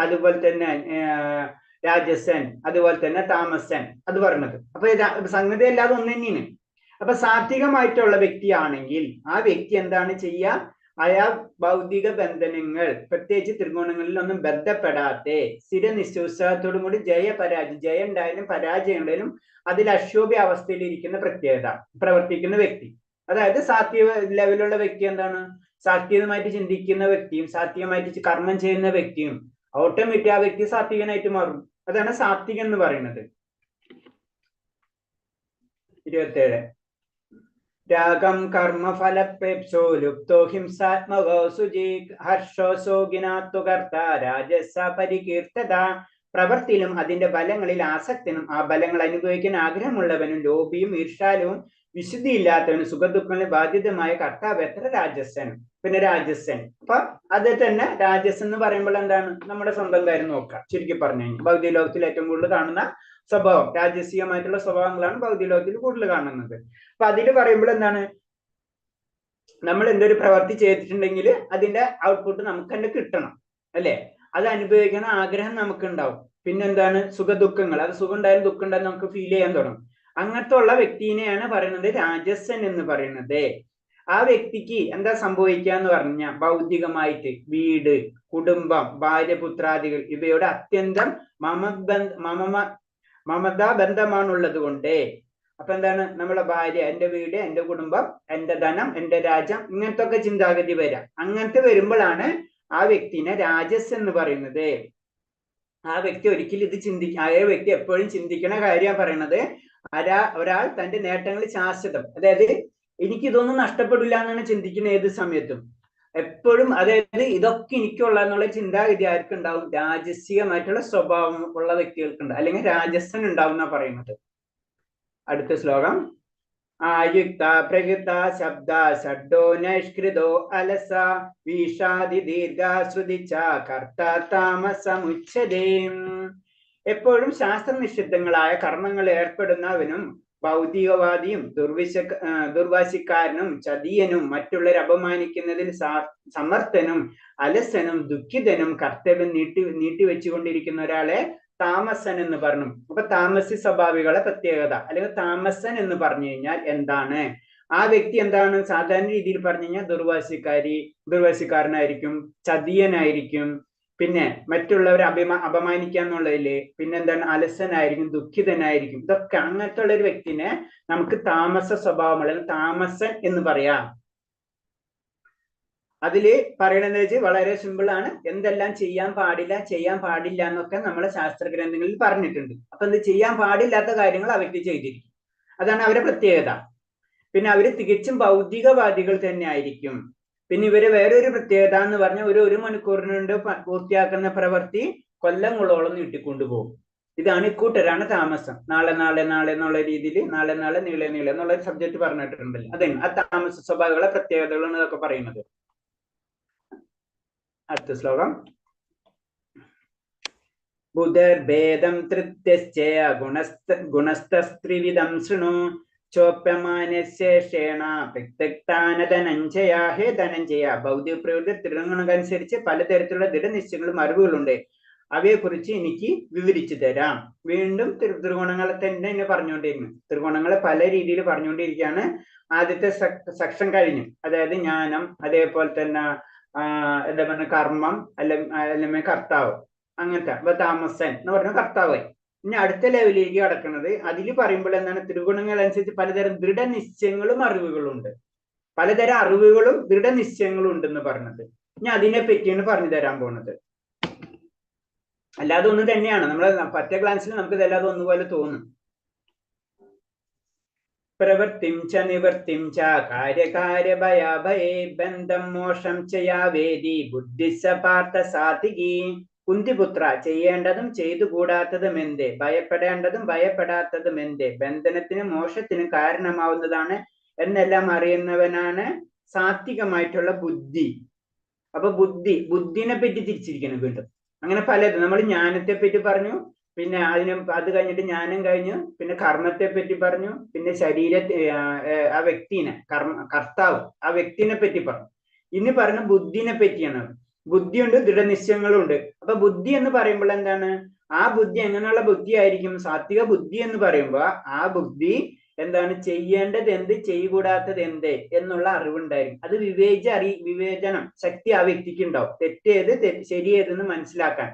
Speaker 2: അതുപോലെ തന്നെ രാജസൻ, അതുപോലെ തന്നെ താമസൻ, അത് പറഞ്ഞത്. അപ്പൊ സംഗതി അല്ലാതെ ഒന്ന് തന്നെയാണ്. അപ്പൊ സാത്വികമായിട്ടുള്ള വ്യക്തിയാണെങ്കിൽ ആ വ്യക്തി എന്താണ് ചെയ്യുക, അയാൾ ഭൗതിക ബന്ധനങ്ങൾ പ്രത്യേകിച്ച് ത്രികോണങ്ങളിൽ ഒന്നും ബന്ധപ്പെടാതെ സ്ഥിര നിശ്ചയോത്സാഹത്തോടും കൂടി ജയം ഉണ്ടായാലും പരാജയം ഉണ്ടായാലും അതിൽ അക്ഷോഭ്യ അവസ്ഥയിൽ ഇരിക്കുന്ന പ്രത്യേകത പ്രവർത്തിക്കുന്ന വ്യക്തി. അതായത് സാത്വിക ലെവലുള്ള വ്യക്തി എന്താണ്, സാത്വികമായിട്ട് ചിന്തിക്കുന്ന വ്യക്തിയും സാത്വികമായിട്ട് കർമ്മം ചെയ്യുന്ന വ്യക്തിയും ഓട്ടോമാറ്റിക് ആ വ്യക്തി സാത്വികനായിട്ട് മാറും. അതാണ് സാത്വികൻ എന്ന് പറയുന്നത്. 27 രാഗം കർമ്മ ഫലപ്രേപ്സോ ലുപ്തോ ഹിംസാത്മകോ സുജി ഹർഷോ സോഗിനാത്തു കർത്ത രാജസ പരികീർത്തത. പ്രവൃത്തിയിലും അതിന്റെ ഫലങ്ങളിൽ ആസക്തനും ആ ഫലങ്ങൾ അനുഭവിക്കാൻ ആഗ്രഹമുള്ളവനും ലോഭിയും ഈർഷ്യാലുവും വിശുദ്ധിയില്ലാത്തവനും സുഖദുഃഖങ്ങളിൽ ബാധ്യതമായ കർത്താവ് എത്ര രാജസൻ. പിന്നെ രാജസൻ, അപ്പൊ അത് തന്നെ രാജസൻ എന്ന് പറയുമ്പോൾ എന്താണ്, നമ്മുടെ സ്വന്തം കാര്യം നോക്കുക. ചുരുക്കി പറഞ്ഞു കഴിഞ്ഞാൽ ഭൗതിക ലോകത്തിൽ ഏറ്റവും കൂടുതൽ കാണുന്ന സ്വഭാവം രാജസീയമായിട്ടുള്ള സ്വഭാവങ്ങളാണ് ഭൗതിക ലോകത്തിൽ കൂടുതൽ കാണുന്നത്. അപ്പൊ അതിൽ പറയുമ്പോൾ എന്താണ്, നമ്മൾ എന്തൊരു പ്രവൃത്തി ചെയ്തിട്ടുണ്ടെങ്കിൽ അതിന്റെ ഔട്ട്പുട്ട് നമുക്ക് തന്നെ കിട്ടണം അല്ലെ, അത് അനുഭവിക്കണം ആഗ്രഹം നമുക്ക് ഉണ്ടാവും. പിന്നെന്താണ് സുഖദുഃഖങ്ങൾ, അത് സുഖം ഉണ്ടായാലും ദുഃഖം ഉണ്ടായാലും നമുക്ക് ഫീൽ ചെയ്യാൻ തുടങ്ങും. അങ്ങനത്തെ ഉള്ള വ്യക്തിനെയാണ് പറയുന്നത് രാജസൻ എന്ന് പറയുന്നത്. ആ വ്യക്തിക്ക് എന്താ സംഭവിക്കുക എന്ന് പറഞ്ഞാൽ ഭൗതികമായിട്ട് വീട്, കുടുംബം, ഭാര്യപുത്രാദികൾ ഇവയോട് അത്യന്തം മമതാ ബന്ധമാണുള്ളത് കൊണ്ട്. അപ്പൊ എന്താണ്, നമ്മളെ ഭാര്യ, എന്റെ വീട്, എന്റെ കുടുംബം, എന്റെ ധനം, എന്റെ രാജ്യം, ഇങ്ങനത്തെ ഒക്കെ ചിന്താഗതി വരാം. അങ്ങനത്തെ വരുമ്പോഴാണ് ആ വ്യക്തിനെ രാജസ് എന്ന് പറയുന്നത്. ആ വ്യക്തി ഒരിക്കലും ഇത് ആ വ്യക്തി എപ്പോഴും ചിന്തിക്കണ കാര്യമാണ് പറയണത്. ഒരാൾ തന്റെ നേട്ടങ്ങളിൽ ശാശ്വതം, അതായത് എനിക്കിതൊന്നും നഷ്ടപ്പെടില്ല എന്നാണ് ചിന്തിക്കുന്ന ഏത് സമയത്തും എപ്പോഴും. അതായത് ഇതൊക്കെ എനിക്കുള്ള എന്നുള്ള ചിന്താഗതി ആർക്കുണ്ടാവും? രാജസികമായിട്ടുള്ള സ്വഭാവം ഉള്ള വ്യക്തികൾക്കുണ്ട്, അല്ലെങ്കിൽ രാജസൻ ഉണ്ടാവും എന്നാ പറയുന്നത്. അടുത്ത ശ്ലോകം. ആയുക്ത പ്രയുക്ത ശബ്ദ ഷഡ്ഡോ നൈഷ്കൃതോ അലസ വീഷാദി ദീർഘാശ്രുതി ച കർത്ത താമസമുച്യതേ. എപ്പോഴും ശാസ്ത്രനിഷിദ്ധങ്ങളായ കർമ്മങ്ങൾ ഏർപ്പെടുന്നവനും ഭൗതികവാദിയും ദുർവാശിക്കാരനും ചതിയനും മറ്റുള്ളവരെ അപമാനിക്കുന്നതിൽ സമർത്ഥനും അലസനും ദുഃഖിതനും കർത്തവ്യം നീട്ടിവെച്ചുകൊണ്ടിരിക്കുന്ന ഒരാളെ താമസൻ എന്ന് പറഞ്ഞു. അപ്പൊ താമസി സ്വഭാവികളെ പ്രത്യേകത, അല്ലെങ്കിൽ താമസൻ എന്ന് പറഞ്ഞു കഴിഞ്ഞാൽ എന്താണ്? ആ വ്യക്തി എന്താണ്? സാധാരണ രീതിയിൽ പറഞ്ഞു കഴിഞ്ഞാൽ ദുർവാശിക്കാരനായിരിക്കും, ചതിയനായിരിക്കും, പിന്നെ മറ്റുള്ളവരെ അപമാനിക്കാന്നുള്ളതില്, പിന്നെ എന്താണ്? അലസനായിരിക്കും, ദുഃഖിതനായിരിക്കും. ഇതൊക്കെ അങ്ങനത്തെ ഉള്ള ഒരു വ്യക്തിനെ നമുക്ക് താമസ സ്വഭാവം അല്ലെങ്കിൽ താമസൻ എന്ന് പറയാം. അതില് പറയണെന്ന് വെച്ചാൽ വളരെ സിമ്പിൾ ആണ്. എന്തെല്ലാം ചെയ്യാൻ പാടില്ല എന്നൊക്കെ നമ്മളെ ശാസ്ത്ര ഗ്രന്ഥങ്ങളിൽ പറഞ്ഞിട്ടുണ്ട്. അപ്പൊ എന്ത് ചെയ്യാൻ പാടില്ലാത്ത കാര്യങ്ങൾ ആ വ്യക്തി ചെയ്തിരിക്കും. അതാണ് അവരുടെ പ്രത്യേകത. പിന്നെ അവര് തികച്ചും ഭൗതികവാദികൾ തന്നെ ആയിരിക്കും. പിന്നെ ഇവര് വേറൊരു പ്രത്യേകത എന്ന് പറഞ്ഞാൽ ഒരു മണിക്കൂറിനുണ്ട് പൂർത്തിയാക്കുന്ന പ്രവൃത്തി കൊല്ലങ്ങളോളം നീട്ടിക്കൊണ്ടുപോകും. ഇതാണ് ഇക്കൂട്ടരാണ് താമസം. നാളെ എന്നുള്ള രീതിയിൽ നാളെ നീളെ എന്നുള്ള ഒരു സബ്ജക്ട് പറഞ്ഞിട്ടുണ്ടല്ലോ. അതാണ് ആ താമസ സ്വഭാവങ്ങളെ പ്രത്യേകതകളാണ് ഇതൊക്കെ പറയുന്നത്. അടുത്ത ശ്ലോകം. ബുധർഭേദം തൃത്യശ്ചയ ഗുണസ്ത്രിവിധം ശൃണു ചോപ്യമാനശേഷേണ പ്രത്യക്താനധനഞ്ജയ. ഹേ ധനഞ്ജയ, ഭൗതിക പ്രകൃതി ത്രിഗുണങ്ങൾക്കനുസരിച്ച് പലതരത്തിലുള്ള ദൃഢനിശ്ചയങ്ങളും അറിവുകളുണ്ട്. അവയെക്കുറിച്ച് എനിക്ക് വിവരിച്ചു തരാം. വീണ്ടും ത്രിഗുണങ്ങളെ തന്നെ പറഞ്ഞുകൊണ്ടിരിക്കുന്നു. ത്രിഗുണങ്ങളെ പല രീതിയിൽ പറഞ്ഞുകൊണ്ടിരിക്കുകയാണ്. ആദ്യത്തെ സെക്ഷൻ കഴിഞ്ഞു. അതായത് ജ്ഞാനം, അതേപോലെ തന്നെ എന്താ പറഞ്ഞ കർമ്മം, അല്ലെങ്കിൽ കർത്താവ്, അങ്ങനത്തെ. അപ്പൊ താമസൻ എന്ന് പറഞ്ഞ കർത്താവായി. ഇനി അടുത്ത ലെവലിലേക്ക് കടക്കുന്നത് അതിൽ പറയുമ്പോൾ എന്താണ്? ത്രിഗുണങ്ങൾ അനുസരിച്ച് പലതരം ദൃഢനിശ്ചയങ്ങളും അറിവുകളും ഉണ്ട്. പലതരം അറിവുകളും ദൃഢനിശ്ചയങ്ങളും ഉണ്ടെന്ന് പറഞ്ഞത്. ഇനി അതിനെ പറ്റിയാണ് പറഞ്ഞു തരാൻ പോകുന്നത്. അല്ലാതെ ഒന്ന് തന്നെയാണ്. നമ്മളെ പറ്റ ക്ലാസ്സിൽ നമുക്ക് ഇതല്ലാതെ ഒന്നുപോലെ തോന്നും. പ്രവൃത്തിം ച നിവൃത്തിം ച കാര്യകാര്യഭയാഭയേ ബന്ധം മോഷം ചയാവേദി ബുദ്ധിസ പാർത്ഥ സാധികി. കുന്തിപുത്ര, ചെയ്യേണ്ടതും ചെയ്തുകൂടാത്തതും എന്ത്? ഭയപ്പെടേണ്ടതും ഭയപ്പെടാത്തതും എന്ത്? ബന്ധനത്തിനും മോക്ഷത്തിനും കാരണമാവുന്നതാണ് എന്നെല്ലാം അറിയുന്നവനാണ് സാത്വികമായിട്ടുള്ള ബുദ്ധി. അപ്പൊ ബുദ്ധിനെ പറ്റി തിരിച്ചിരിക്കണം വീണ്ടും. അങ്ങനെ പലതും നമ്മൾ ജ്ഞാനത്തെ പറ്റി പറഞ്ഞു, പിന്നെ അത് കഴിഞ്ഞിട്ട് ജ്ഞാനം കഴിഞ്ഞു, പിന്നെ കർമ്മത്തെ പറ്റി പറഞ്ഞു, പിന്നെ ആ വ്യക്തിനെ കർത്താവ് ആ വ്യക്തിനെ പറ്റി പറഞ്ഞു. ഇനി പറഞ്ഞ ബുദ്ധിനെ പറ്റിയാണ്. ബുദ്ധിയുണ്ട്, ദൃഢനിശ്ചയങ്ങളും ഉണ്ട്. അപ്പൊ ബുദ്ധി എന്ന് പറയുമ്പോൾ എന്താണ്? ആ ബുദ്ധി എങ്ങനെയുള്ള ബുദ്ധി ആയിരിക്കും? സാത്വിക ബുദ്ധി എന്ന് പറയുമ്പോ ആ ബുദ്ധി എന്താണ്? ചെയ്യേണ്ടത് എന്ത്, ചെയ്യകൂടാത്തത് എന്ത് എന്നുള്ള അറിവുണ്ടായിരിക്കും. അത് വിവേചനം ശക്തി ആ വ്യക്തിക്ക് ഉണ്ടാവും. തെറ്റേത് ശരിയേതെന്ന് മനസ്സിലാക്കാൻ.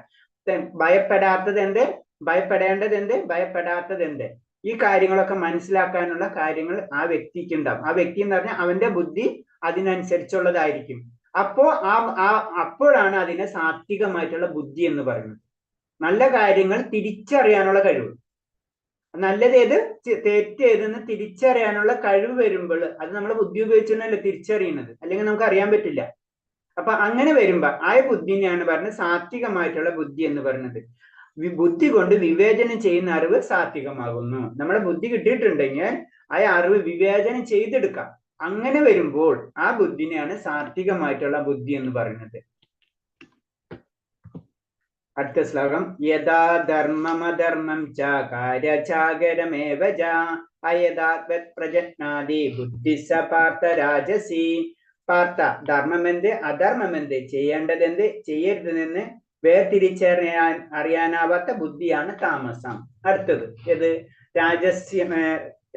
Speaker 2: ഭയപ്പെടാത്തത് എന്ത്, ഭയപ്പെടേണ്ടത് എന്ത്, ഭയപ്പെടാത്തത് എന്ത്, ഈ കാര്യങ്ങളൊക്കെ മനസ്സിലാക്കാനുള്ള കാര്യങ്ങൾ ആ വ്യക്തിക്ക് ഉണ്ടാവും. ആ വ്യക്തി എന്ന് പറഞ്ഞാൽ അവന്റെ ബുദ്ധി അതിനനുസരിച്ചുള്ളതായിരിക്കും. അപ്പോഴാണ് അതിനെ സാത്വികമായിട്ടുള്ള ബുദ്ധി എന്ന് പറയുന്നത്. നല്ല കാര്യങ്ങൾ തിരിച്ചറിയാനുള്ള കഴിവ്, നല്ലതേത് തെറ്റേതെന്ന് തിരിച്ചറിയാനുള്ള കഴിവ് വരുമ്പോൾ അത് നമ്മളെ ബുദ്ധി ഉപയോഗിച്ചാണല്ലോ തിരിച്ചറിയുന്നത്, അല്ലെങ്കിൽ നമുക്ക് അറിയാൻ പറ്റില്ല. അപ്പൊ അങ്ങനെ വരുമ്പോ ആ ബുദ്ധിനെയാണ് പറഞ്ഞത് സാത്വികമായിട്ടുള്ള ബുദ്ധി എന്ന് പറയുന്നത്. ബുദ്ധി കൊണ്ട് വിവേചനം ചെയ്യുന്ന അറിവ് സാത്വികമാകുന്നു. നമ്മളെ ബുദ്ധി കിട്ടിയിട്ടുണ്ടെങ്കിൽ ആ അറിവ് വിവേചനം ചെയ്തെടുക്കാം. അങ്ങനെ വരുമ്പോൾ ആ ബുദ്ധിനെയാണ് സാത്വികമായിട്ടുള്ള ബുദ്ധി എന്ന് പറയുന്നത്. അടുത്ത ശ്ലോകം. യഥാ ധർമ്മമധർമ്മം ച കാര്യചാകരമേവ ച അയഥാത്വത് പ്രജജ്ഞാതി ബുദ്ധിസ പാർത്ഥ രാജസി. പാർത്ഥ, ധർമ്മമെന്ത് അധർമ്മമെന്ത്, ചെയ്യേണ്ടതെന്ത് ചെയ്യരുതെന്ന് അറിയാനാവാത്ത ബുദ്ധിയാണ് താമസം. അടുത്തത് ഏത്?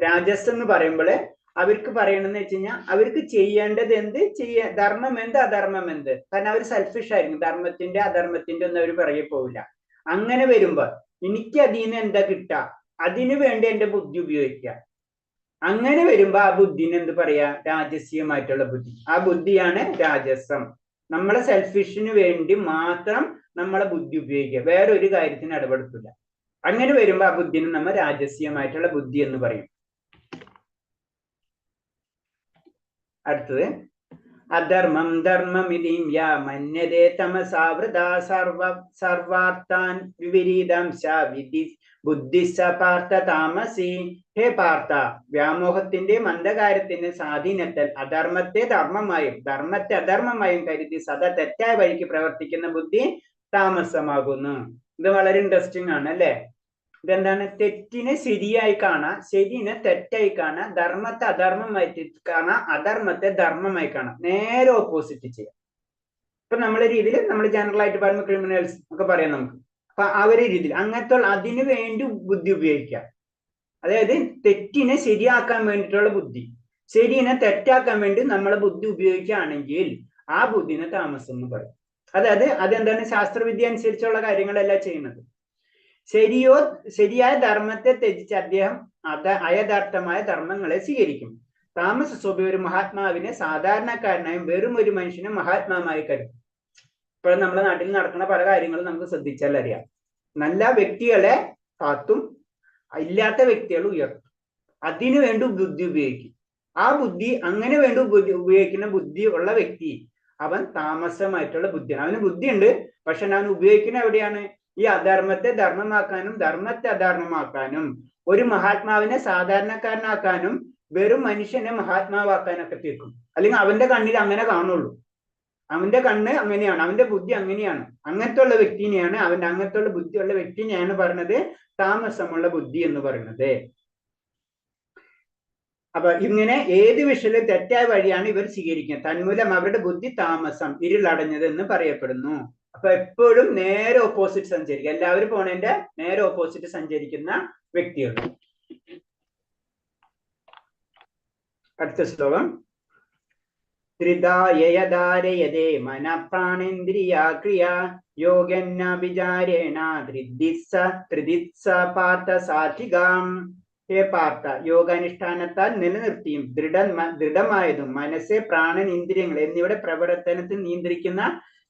Speaker 2: രാജസ് എന്ന് പറയുമ്പോൾ അവർക്ക് പറയണമെന്ന് വെച്ച് കഴിഞ്ഞാൽ അവർക്ക് ചെയ്യേണ്ടത് എന്ത്, ധർമ്മം എന്ത് അധർമ്മം എന്ത്. കാരണം അവർ സെൽഫിഷ് ആയിരിക്കും. ധർമ്മത്തിന്റെ അധർമ്മത്തിന്റെ ഒന്നും അവർ പറയെ പോവില്ല. അങ്ങനെ വരുമ്പോ എനിക്ക് അതിൽ നിന്ന് എന്താ കിട്ടുക, അതിനു വേണ്ടി എന്റെ ബുദ്ധി ഉപയോഗിക്കുക. അങ്ങനെ വരുമ്പോ ആ ബുദ്ധിനെ എന്ത് പറയാ? രാജസീയമായിട്ടുള്ള ബുദ്ധി. ആ ബുദ്ധിയാണ് രാജസം. നമ്മളെ സെൽഫിഷിന് വേണ്ടി മാത്രം നമ്മളെ ബുദ്ധി ഉപയോഗിക്കുക, വേറെ ഒരു കാര്യത്തിന് ഇടപെടുത്തില്ല. അങ്ങനെ വരുമ്പോ ആ ബുദ്ധിനെ നമ്മൾ രാജസീയമായിട്ടുള്ള ബുദ്ധി എന്ന് പറയും. അടുത്തത് അധർമ്മം ധർമ്മമിതിം യാ മന്യതേ തമസാവൃതാ സർവാർത്ഥാൻ വിപരീതംശ വിധി ബുദ്ധിസ പാർത്ഥ താമസി. ഹേ പാർത്ഥ, വ്യാമോഹത്തിന്റെയും അന്ധകാരത്തിന്റെ സ്വാധീനത്തിൽ അധർമ്മത്തെ ധർമ്മമായും ധർമ്മത്തെ അധർമ്മമായും കരുതി സദാ തെറ്റായ വഴിക്ക് പ്രവർത്തിക്കുന്ന ബുദ്ധി താമസമാകുന്നു. ഇത് വളരെ ഇൻട്രസ്റ്റിംഗ് ആണ് അല്ലെ. ഇതെന്താണ്? തെറ്റിനെ ശരിയായി കാണാം, ശരിനെ തെറ്റായി കാണാം, ധർമ്മത്തെ അധർമ്മമായിട്ട് കാണാം, അധർമ്മത്തെ ധർമ്മമായി കാണാം. നേരെ ഓപ്പോസിറ്റ് ചെയ്യാം. ഇപ്പൊ നമ്മളെ രീതിയിൽ നമ്മൾ ജനറൽ ആയിട്ട് പറയുമ്പോൾ ക്രിമിനൽസ് ഒക്കെ പറയാം നമുക്ക്. അപ്പൊ അവരെ രീതിയിൽ അങ്ങനത്തെ അതിനു വേണ്ടി ബുദ്ധി ഉപയോഗിക്കാം. അതായത് തെറ്റിനെ ശരിയാക്കാൻ വേണ്ടിയിട്ടുള്ള ബുദ്ധി, ശരിനെ തെറ്റാക്കാൻ വേണ്ടി നമ്മളെ ബുദ്ധി ഉപയോഗിക്കുകയാണെങ്കിൽ ആ ബുദ്ധിനെ താമസം എന്ന് പറയും. അതായത് അതെന്താണ്? ശാസ്ത്രവിദ്യ അനുസരിച്ചുള്ള കാര്യങ്ങളല്ല ചെയ്യുന്നത്. ശരിയായ ധർമ്മത്തെ ത്യജിച്ച് അദ്ദേഹം അയഥാർത്ഥമായ ധർമ്മങ്ങളെ സ്വീകരിക്കും. താമസ സ്വഭാവ ഒരു മഹാത്മാവിനെ സാധാരണക്കാരനായും വെറും ഒരു മനുഷ്യനെ മഹാത്മാവായി കരുതും. ഇപ്പോൾ നമ്മുടെ നാട്ടിൽ നടക്കുന്ന പല കാര്യങ്ങളും നമുക്ക് ശ്രദ്ധിച്ചാൽ അറിയാം. നല്ല വ്യക്തികളെ കാത്തും ഇല്ലാത്ത വ്യക്തികൾ ഉയർത്തും. അതിനു വേണ്ടി ബുദ്ധി ഉപയോഗിക്കും. ആ ബുദ്ധി അങ്ങനെ വേണ്ടി ഉപയോഗിക്കുന്ന ബുദ്ധി ഉള്ള വ്യക്തി അവൻ താമസമായിട്ടുള്ള ബുദ്ധിയാണ്. അവന് ബുദ്ധിയുണ്ട്, പക്ഷെ അവൻ ഉപയോഗിക്കുന്ന എവിടെയാണ്? ഈ അധർമ്മത്തെ ധർമ്മമാക്കാനും ധർമ്മത്തെ അധർമ്മമാക്കാനും ഒരു മഹാത്മാവിനെ സാധാരണക്കാരനാക്കാനും വെറും മനുഷ്യനെ മഹാത്മാവാക്കാനൊക്കെ തീർക്കും. അല്ലെങ്കിൽ അവന്റെ കണ്ണിൽ അങ്ങനെ കാണുള്ളൂ. അവന്റെ കണ്ണ് അങ്ങനെയാണ്, അവന്റെ ബുദ്ധി അങ്ങനെയാണ്. അങ്ങനത്തെ ഉള്ള വ്യക്തിനെയാണ് അങ്ങനത്തെ ഉള്ള ബുദ്ധിയുള്ള വ്യക്തിനെയാണ് പറയുന്നത് താമസമുള്ള ബുദ്ധി എന്ന് പറയുന്നത്. അപ്പൊ ഇങ്ങനെ ഏത് വിഷയത്തിലും തെറ്റായ വഴിയാണ് ഇവർ സ്വീകരിക്കുന്നത്. തന്മൂലം അവരുടെ ബുദ്ധി താമസം ഇരുളടഞ്ഞത് എന്ന് പറയപ്പെടുന്നു. അപ്പൊ എപ്പോഴും നേരെ ഓപ്പോസിറ്റ് സഞ്ചരിക്കുക. എല്ലാവരും പോണതിന്റെ നേരെ ഓപ്പോസിറ്റ് സഞ്ചരിക്കുന്ന വ്യക്തികൾ. അടുത്ത ശ്ലോകം. ത്രിധായയധാരയതേ മനഃപ്രാണേന്ദ്രിയാ ക്രിയ യോഗന്ന വിചാരേണ ത്രിദിത്സ പാർത്ഥ സാധികാം. ഹേ പാർത്ഥ, യോഗാനുഷ്ഠാനത്താൽ നിലനിർത്തിയും ദൃഢമായതും മനസ്സെ പ്രാണൻ ഇന്ദ്രിയങ്ങൾ എന്നിവയുടെ പ്രവർത്തനത്തിൽ നിയന്ത്രിക്കുന്ന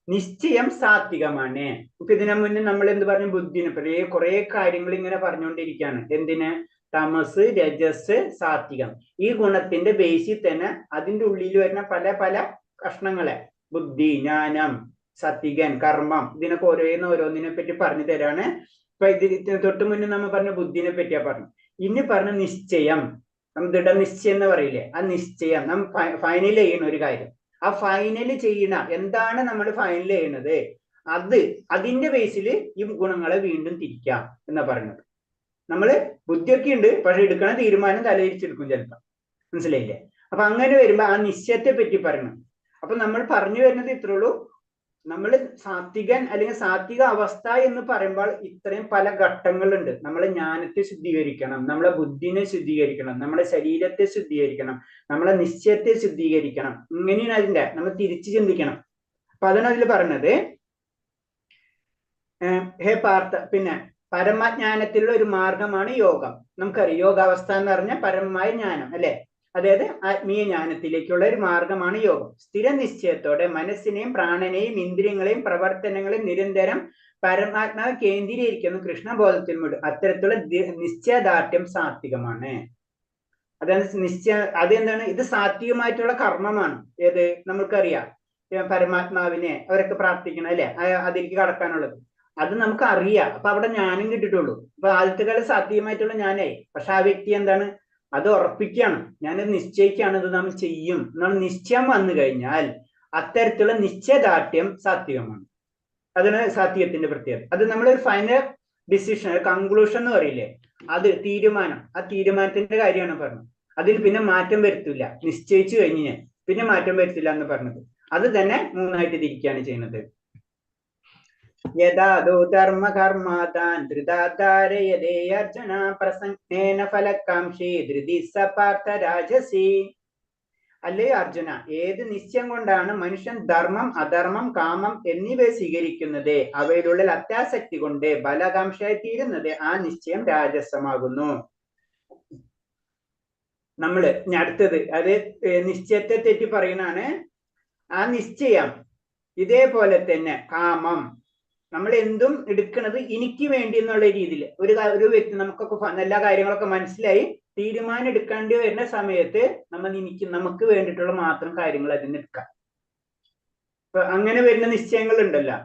Speaker 2: നിശ്ചയം സാത്വികമാണ്. ഇപ്പൊ ഇതിനു മുന്നേ നമ്മൾ എന്ത് പറഞ്ഞു? ബുദ്ധിന് കുറെ കാര്യങ്ങൾ ഇങ്ങനെ പറഞ്ഞുകൊണ്ടിരിക്കുകയാണ്. എന്തിന്? തമസ്, രജസ്, സാത്വികം. ഈ ഗുണത്തിന്റെ ബേസിൽ തന്നെ അതിന്റെ ഉള്ളിൽ വരുന്ന പല പല കഷ്ണങ്ങളെ ബുദ്ധി, ജ്ഞാനം, സത്വികൻ, കർമ്മം, ഇതിനൊക്കെ ഓരോന്നിനെ പറ്റി പറഞ്ഞു തരാണ്. ഇപ്പൊ ഇതിന് തൊട്ട് മുന്നേ നമ്മൾ പറഞ്ഞ ബുദ്ധിനെ പറ്റിയാ പറഞ്ഞു. ഇനി പറഞ്ഞ നിശ്ചയം, നമ്മൾ ദൃഢനിശ്ചയം എന്ന് പറയില്ലേ, ആ നിശ്ചയം നമ്മൾ ഫൈനൽ ചെയ്യണ ഒരു കാര്യം. ആ ഫൈനൽ ചെയ്യണ എന്താണ് നമ്മൾ ഫൈനൽ ചെയ്യണത്, അതിന്റെ ബേസിൽ ഈ ഗുണങ്ങളെ വീണ്ടും തിരിക്കാം എന്നാ പറയുന്നത്. നമ്മള് ബുദ്ധിയൊക്കെ ഉണ്ട്, പക്ഷെ എടുക്കണ തീരുമാനം തലയിരിച്ചെടുക്കും ചിലപ്പോൾ. മനസ്സിലായില്ലേ? അപ്പൊ അങ്ങനെ വരുമ്പോ ആ നിശ്ചയത്തെ പറ്റി പറയണം. അപ്പൊ നമ്മൾ പറഞ്ഞു വരുന്നത് ഇത്രേ ഉള്ളൂ. നമ്മൾ സാത്വികൻ അല്ലെങ്കിൽ സാത്വിക അവസ്ഥ എന്ന് പറയുമ്പോൾ ഇത്രയും പല ഘട്ടങ്ങളുണ്ട്. നമ്മളെ ജ്ഞാനത്തെ ശുദ്ധീകരിക്കണം, നമ്മളെ ബുദ്ധിനെ ശുദ്ധീകരിക്കണം, നമ്മളെ ശരീരത്തെ ശുദ്ധീകരിക്കണം, നമ്മളെ നിശ്ചയത്തെ ശുദ്ധീകരിക്കണം. ഇങ്ങനെയാണ് അതിന്റെ നമ്മൾ തിരിച്ചു ചിന്തിക്കണം. അപ്പൊ അതാണ് അതിൽ പറഞ്ഞത്. ഹേ പാർത്ഥ, പിന്നെ പരമജ്ഞാനത്തിലുള്ള ഒരു മാർഗമാണ് യോഗം. നമുക്കറിയാം യോഗാവസ്ഥ എന്ന് പറഞ്ഞാൽ പരമമായ ജ്ഞാനം അല്ലെ. അതായത് ആത്മീയ ജ്ഞാനത്തിലേക്കുള്ള ഒരു മാർഗമാണ് യോഗം. സ്ഥിര നിശ്ചയത്തോടെ മനസ്സിനെയും പ്രാണനെയും ഇന്ദ്രിയങ്ങളെയും പ്രവർത്തനങ്ങളെയും നിരന്തരം പരമാത്മാവ് കേന്ദ്രീകരിക്കുന്ന കൃഷ്ണബോധത്തിൽ വിടും. അത്തരത്തിലുള്ള നിശ്ചയദാർഢ്യം സാത്വികമാണ്. അതെന്താണ്? ഇത് സാത്വികമായിട്ടുള്ള കർമ്മമാണ്. ഏത്? നമുക്കറിയാം പരമാത്മാവിനെ അവരൊക്കെ പ്രാർത്ഥിക്കണം അല്ലെ, അതിലേക്ക് കടക്കാനുള്ളത്. അത് നമുക്ക് അറിയാം. അപ്പൊ അവിടെ ജ്ഞാനം കിട്ടിയിട്ടുള്ളൂ. അപ്പൊ ആദ്യത്തെ കാലം സാത്വികമായിട്ടുള്ള ജ്ഞാനായി. പക്ഷെ ആ വ്യക്തി എന്താണ്? അത് ഉറപ്പിക്കുകയാണ്, ഞാനത് നിശ്ചയിക്കുകയാണ്, ഇത് നമ്മൾ ചെയ്യും എന്നുള്ള നിശ്ചയം വന്നു കഴിഞ്ഞാൽ അത്തരത്തിലുള്ള നിശ്ചയദാർഢ്യം സാത്വികമാണ്. അതാണ് സാത്വികത്തിന്റെ പ്രത്യേകത. അത് നമ്മളൊരു ഫൈനൽ ഡിസിഷൻ, കൺക്ലൂഷൻ എന്ന് പറയില്ലേ, അത് തീരുമാനം. ആ തീരുമാനത്തിന്റെ കാര്യമാണ് പറഞ്ഞത്. അതിൽ പിന്നെ മാറ്റം വരുത്തില്ല. നിശ്ചയിച്ചു കഴിഞ്ഞ് പിന്നെ മാറ്റം വരുത്തില്ല എന്ന് പറഞ്ഞത്. അത് തന്നെ മൂന്നായിട്ട് തിരിക്കുകയാണ് ചെയ്യുന്നത്. യഥാദോ ധർമ്മ കർമാതാൻ ധൃതാധാരയതേ അർജുന പ്രസംഗേന ഫലകാംക്ഷി ധൃതി സപാർത്ഥ രാജസി. അല്ലേ അർജുന, ഏത് നിശ്ചയം കൊണ്ടാണ് മനുഷ്യൻ ധർമ്മം, അധർമ്മം, കാമം എന്നിവയെ സ്വീകരിക്കുന്നത്, അവയിലുള്ള അത്യാസക്തി കൊണ്ട് ബലകാംക്ഷയായി തീരുന്നത്, ആ നിശ്ചയം രാജസമാകുന്നു. നമ്മള് അടുത്തത് അത് നിശ്ചയത്തെ തെറ്റി പറയുന്നതാണ്. ആ നിശ്ചയം ഇതേപോലെ തന്നെ കാമം, നമ്മൾ എന്തും എടുക്കുന്നത് എനിക്ക് വേണ്ടി എന്നുള്ള രീതിയിൽ ഒരു വ്യക്തി നമുക്കൊക്കെ എല്ലാ കാര്യങ്ങളൊക്കെ മനസ്സിലായി തീരുമാനം എടുക്കേണ്ടി വരുന്ന സമയത്ത് നമുക്ക് വേണ്ടിയിട്ടുള്ള മാത്രം കാര്യങ്ങൾ അതിന് എടുക്കാം. അപ്പൊ അങ്ങനെ വരുന്ന നിശ്ചയങ്ങൾ ഉണ്ടല്ലോ,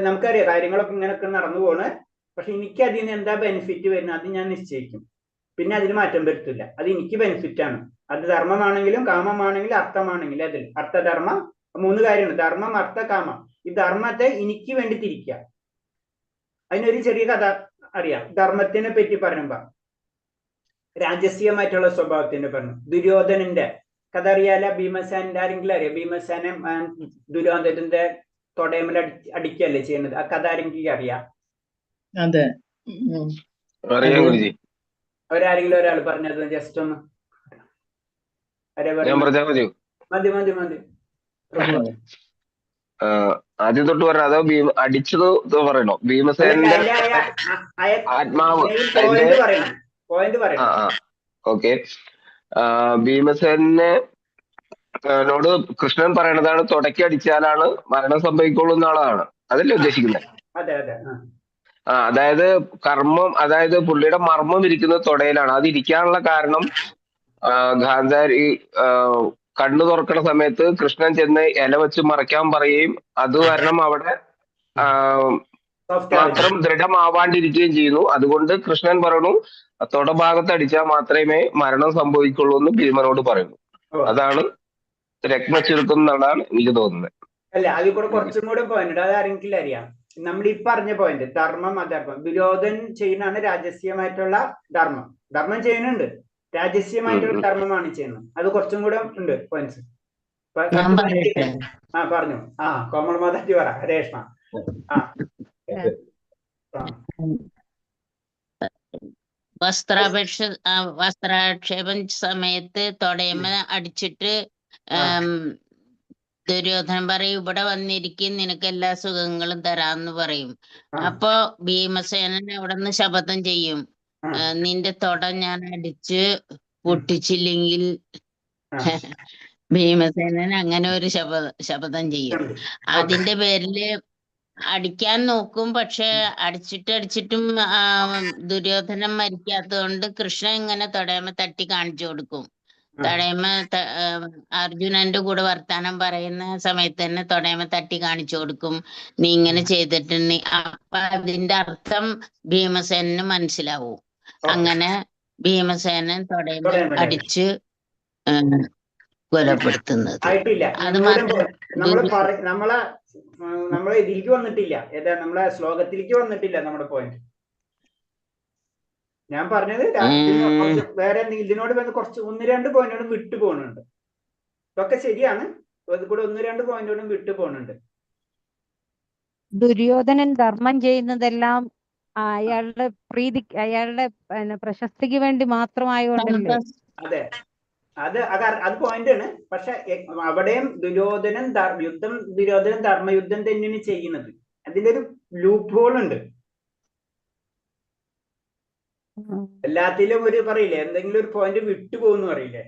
Speaker 2: നമുക്കറിയാം കാര്യങ്ങളൊക്കെ ഇങ്ങനെയൊക്കെ നടന്നു പോണ്, പക്ഷെ എനിക്ക് അതിൽ നിന്ന് എന്താ ബെനിഫിറ്റ് വരുന്നത് അത് ഞാൻ നിശ്ചയിക്കും, പിന്നെ അതിന് മാറ്റം വരുത്തില്ല. അത് എനിക്ക് ബെനിഫിറ്റ് ആണ്. അത് ധർമ്മമാണെങ്കിലും കാമമാണെങ്കിലും അർത്ഥമാണെങ്കിലും അതിൽ അർത്ഥധർമ്മം 3 കാര്യമാണ്: ധർമ്മം, അർത്ഥ, കാമം. ഈ ധർമ്മത്തെ എനിക്ക് വേണ്ടി തിരിക്കുക. അതിനൊരു ചെറിയ കഥ അറിയാം. ധർമ്മത്തിനെ പറ്റി പറയുമ്പോ രാജസീയമായിട്ടുള്ള സ്വഭാവത്തിന്റെ പറഞ്ഞു. ദുര്യോധനന്റെ കഥ അറിയാല? ഭീമസേനന്റെ ആരെങ്കിലും അറിയാം? ഭീമസേന ദുര്യോധനന്റെ തൊടയമല അടിക്കല്ലേ ചെയ്യുന്നത്? ആ കഥ ആരെങ്കിലും അറിയാം?
Speaker 4: അതെ.
Speaker 2: അവരാരെങ്കിലും ഒരാൾ പറഞ്ഞത് ജസ്റ്റ് ഒന്ന്. മതി മതി മതി.
Speaker 1: ആദ്യം തൊട്ട് പറഞ്ഞ അതോ അടിച്ചത് പറയണോ? ഭീമസേനന്റെ ആത്മാവ്. ഓക്കെ. ഭീമസേനോട് കൃഷ്ണൻ പറയണതാണ് തുടക്കി അടിച്ചാലാണ് മരണം സംഭവിക്കുള്ളൂ എന്നുള്ളതാണ്. അതല്ലേ ഉദ്ദേശിക്കുന്നത്? അതായത് കർമ്മം, അതായത് പുള്ളിയുടെ മർമ്മം ഇരിക്കുന്നത് തൊടയിലാണ്. അത് ഇരിക്കാനുള്ള കാരണം ഗാന്ധാരി കണ്ണു തുറക്കണ സമയത്ത് കൃഷ്ണൻ ചെന്ന് ഇല വെച്ച് മറയ്ക്കാൻ പറയുകയും അത് കാരണം അവിടെ മാത്രം ദൃഢമാവാണ്ടിരിക്കുകയും ചെയ്യുന്നു. അതുകൊണ്ട് കൃഷ്ണൻ പറഞ്ഞു തൊടഭാഗത്ത് അടിച്ചാൽ മാത്രമേ മരണം സംഭവിക്കുള്ളൂ എന്ന് ഭീമനോട് പറയുന്നു. അതാണ് രത്നചുരുക്കം എന്നാണ് എനിക്ക് തോന്നുന്നത്.
Speaker 2: അല്ല, അതിൽ കൂടെ കുറച്ചും കൂടെ പോയിന്റ് അത് ആരെങ്കിലും അറിയാം. നമ്മൾ ഈ പറഞ്ഞ പോയിന്റ് ധർമ്മം അധർമ്മം, ദുര്യോധൻ ചെയ്യുന്നതാണ് രാജസീയമായിട്ടുള്ള ധർമ്മം. ധർമ്മം ചെയ്യുന്നുണ്ട്, രാജസീയമായിട്ടുള്ള ധർമ്മമാണ് ചെയ്യുന്നത്. അത് കുറച്ചും കൂടെ ഉണ്ട് പോയിന്റ്സ്. പറഞ്ഞു. കോമൾ മാതാജി പറ. രേഷ്മ.
Speaker 5: വസ്ത്രാക്ഷേപം സമയത്ത് തൊടയമ്മ അടിച്ചിട്ട് ദുര്യോധനൻ പറയും ഇവിടെ വന്നിരിക്കും, നിനക്ക് എല്ലാ സുഖങ്ങളും തരാന്ന് പറയും. അപ്പൊ ഭീമസേനൻ അവിടെ നിന്ന് ശപഥം ചെയ്യും, നിന്റെ തൊട ഞാൻ അടിച്ച് പൊട്ടിച്ചില്ലെങ്കിൽ ഭീമസേനൻ അങ്ങനെ ഒരു ശപഥം ചെയ്യും. അതിന്റെ പേരില് അടിക്കാൻ നോക്കും. പക്ഷെ അടിച്ചിട്ടും ദുര്യോധനൻ മരിക്കാത്തതുകൊണ്ട് കൃഷ്ണൻ ഇങ്ങനെ തൊടയമ്മ തട്ടി കാണിച്ചു കൊടുക്കും. തൊടയമ്മ അർജുനന്റെ കൂടെ വർത്താനം പറയുന്ന സമയത്ത് തന്നെ തൊടയമ്മ തട്ടി കാണിച്ചു കൊടുക്കും, നീ ഇങ്ങനെ ചെയ്തിട്ടുണ്ട്. അപ്പൊ അതിന്റെ അർത്ഥം ഭീമസേനന് മനസ്സിലാവും. അങ്ങനെ ഭീമസേനൻ തൊടയമ്മ അടിച്ച് കൊലപ്പെടുത്തുന്നത്. അത്
Speaker 2: നമ്മളെ ഇതിലേക്ക് വന്നിട്ടില്ല. ഏതാ നമ്മളെ ശ്ലോകത്തിലേക്ക് വന്നിട്ടില്ല നമ്മുടെ പോയിന്റ്. ഞാൻ പറഞ്ഞത് വേറെ എന്തെങ്കിലും ഇതിനോട് വന്ന് കുറച്ച് 1-2 പോയിന്റോടും വിട്ടു പോകുന്നുണ്ട്. ഇതൊക്കെ ശരിയാണ്, അത് കൂടെ 1-2 പോയിന്റോടും വിട്ടു പോകുന്നുണ്ട്.
Speaker 3: ദുര്യോധനൻ ധർമ്മം ചെയ്യുന്നതെല്ലാം അയാളുടെ അയാളുടെ പ്രശസ്തിക്ക് വേണ്ടി മാത്രമായോണ്ടല്ലേ?
Speaker 2: അതെ, അത് പോയിന്റ് ആണ്. പക്ഷെ അവിടെയും ദുര്യോധനൻ ധർമ്മയുദ്ധം തന്നെയാണ് ചെയ്യുന്നത്. അതിന്റെ ഒരു ലൂപ്പ് ഹോൾ ഉണ്ട്. എല്ലാത്തിലും ഒരു പറയില്ലേ, എന്തെങ്കിലും ഒരു പോയിന്റ് വിട്ടുപോകുന്നു പറയില്ലേ,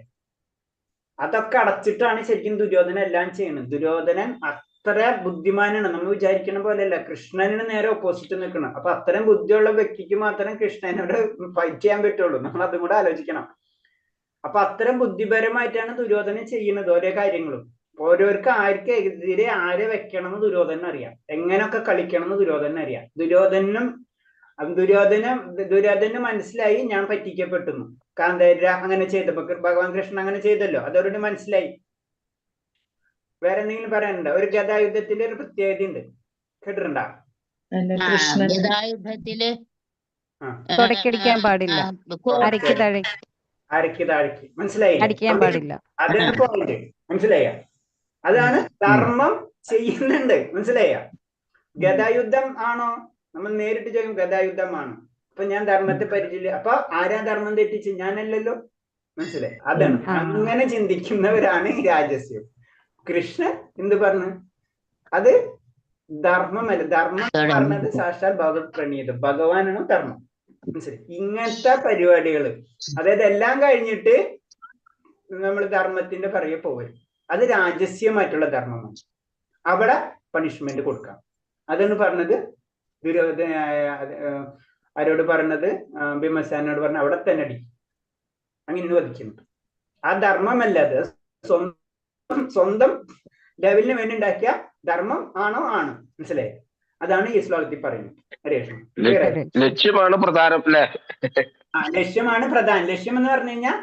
Speaker 2: അതൊക്കെ അടച്ചിട്ടാണ് ശരിക്കും ദുര്യോധനൻ എല്ലാം ചെയ്യുന്നത്. ദുര്യോധനൻ അത്ര ബുദ്ധിമാനാണ്, നമ്മൾ വിചാരിക്കുന്ന പോലെയല്ല. കൃഷ്ണന് നേരെ ഓപ്പോസിറ്റ് നിൽക്കണം. അപ്പൊ അത്തരം ബുദ്ധിയുള്ള വ്യക്തിക്ക് മാത്രം കൃഷ്ണനോട് ഫൈറ്റ് ചെയ്യാൻ പറ്റുള്ളൂ. നമ്മൾ അതും കൂടെ ആലോചിക്കണം. അപ്പൊ അത്തരം ബുദ്ധിപരമായിട്ടാണ് ദുര്യോധനൻ ചെയ്യുന്നത് ഓരോ കാര്യങ്ങളും. ഓരോർക്ക് ആർക്കെതിരെ ആരെ വെക്കണം എന്ന് ദുര്യോധനൻ അറിയാം, എങ്ങനെയൊക്കെ കളിക്കണം എന്ന് ദുര്യോധനൻ അറിയാം. ദുര്യോധനന് മനസ്സിലായി ഞാൻ പറ്റിക്കപ്പെട്ടു. കാന്താര അങ്ങനെ ചെയ്തപ്പോ ഭഗവാൻ കൃഷ്ണൻ അങ്ങനെ ചെയ്തല്ലോ, അതവരോട് മനസ്സിലായി. വേറെ എന്തെങ്കിലും പറയാനുണ്ടോ? ഒരു ഗദായുദ്ധത്തിന്റെ ഒരു പ്രത്യേകത ഉണ്ട്, കേട്ടിട്ടുണ്ടോ?
Speaker 5: ഗദായുദ്ധത്തില്
Speaker 3: തുടക്കടിക്കാൻ പാടില്ല,
Speaker 2: അരക്ക് താഴേക്ക്. മനസ്സിലായി?
Speaker 3: അടിക്കാൻ പാടില്ല.
Speaker 2: അതാണ് പോയിന്റ്. മനസ്സിലായ? അതാണ് ധർമ്മം ചെയ്യുന്നുണ്ട്. മനസ്സിലായ? ഗദായുദ്ധം ആണോ? നമ്മൾ നേരിട്ട് ചോദിക്കും ഗദായുദ്ധമാണ്. അപ്പൊ ഞാൻ ധർമ്മത്തെ പരിചയില്ല. അപ്പൊ ആരാ ധർമ്മം തെറ്റിച്ച്? ഞാനല്ലല്ലോ. മനസ്സിലായി? അതാണ് അങ്ങനെ ചിന്തിക്കുന്നവരാണ് രാജസ്യം. കൃഷ്ണൻ എന്ത് പറഞ്ഞു? അത് ധർമ്മമല്ല. ധർമ്മം പറഞ്ഞത് സാക്ഷാൽ ഭഗവത് പ്രണീതം, ഭഗവാനാണ് ധർമ്മം. മനസ്സിലായി? ഇങ്ങനത്തെ പരിപാടികള്, അതായത് എല്ലാം കഴിഞ്ഞിട്ട് നമ്മൾ ധർമ്മത്തിന്റെ പിറകെ പോകരുത്. അത് രാജസ്യമായിട്ടുള്ള ധർമ്മമാണ്. അവിടെ പണിഷ്മെന്റ് കൊടുക്കാം. അതാണ് പറഞ്ഞത് ആരോട് പറഞ്ഞത്? ഭീമസേനോട് പറഞ്ഞ അവിടെ തന്നെ അടിക്കും. അങ്ങനെ വധിക്കുന്നു. ആ ധർമ്മമല്ല അത്, സ്വന്തം ലെവലിന് വേണ്ടി ഉണ്ടാക്കിയ ധർമ്മം ആണോ? ആണ്. മനസ്സിലായി? അതാണ് ഈ ശ്ലോകത്തിൽ പറയുന്നത്.
Speaker 1: ലക്ഷ്യമാണ് പ്രധാനം അല്ലേ?
Speaker 2: ലക്ഷ്യമാണ് പ്രധാനം. ലക്ഷ്യം എന്ന് പറഞ്ഞു കഴിഞ്ഞാൽ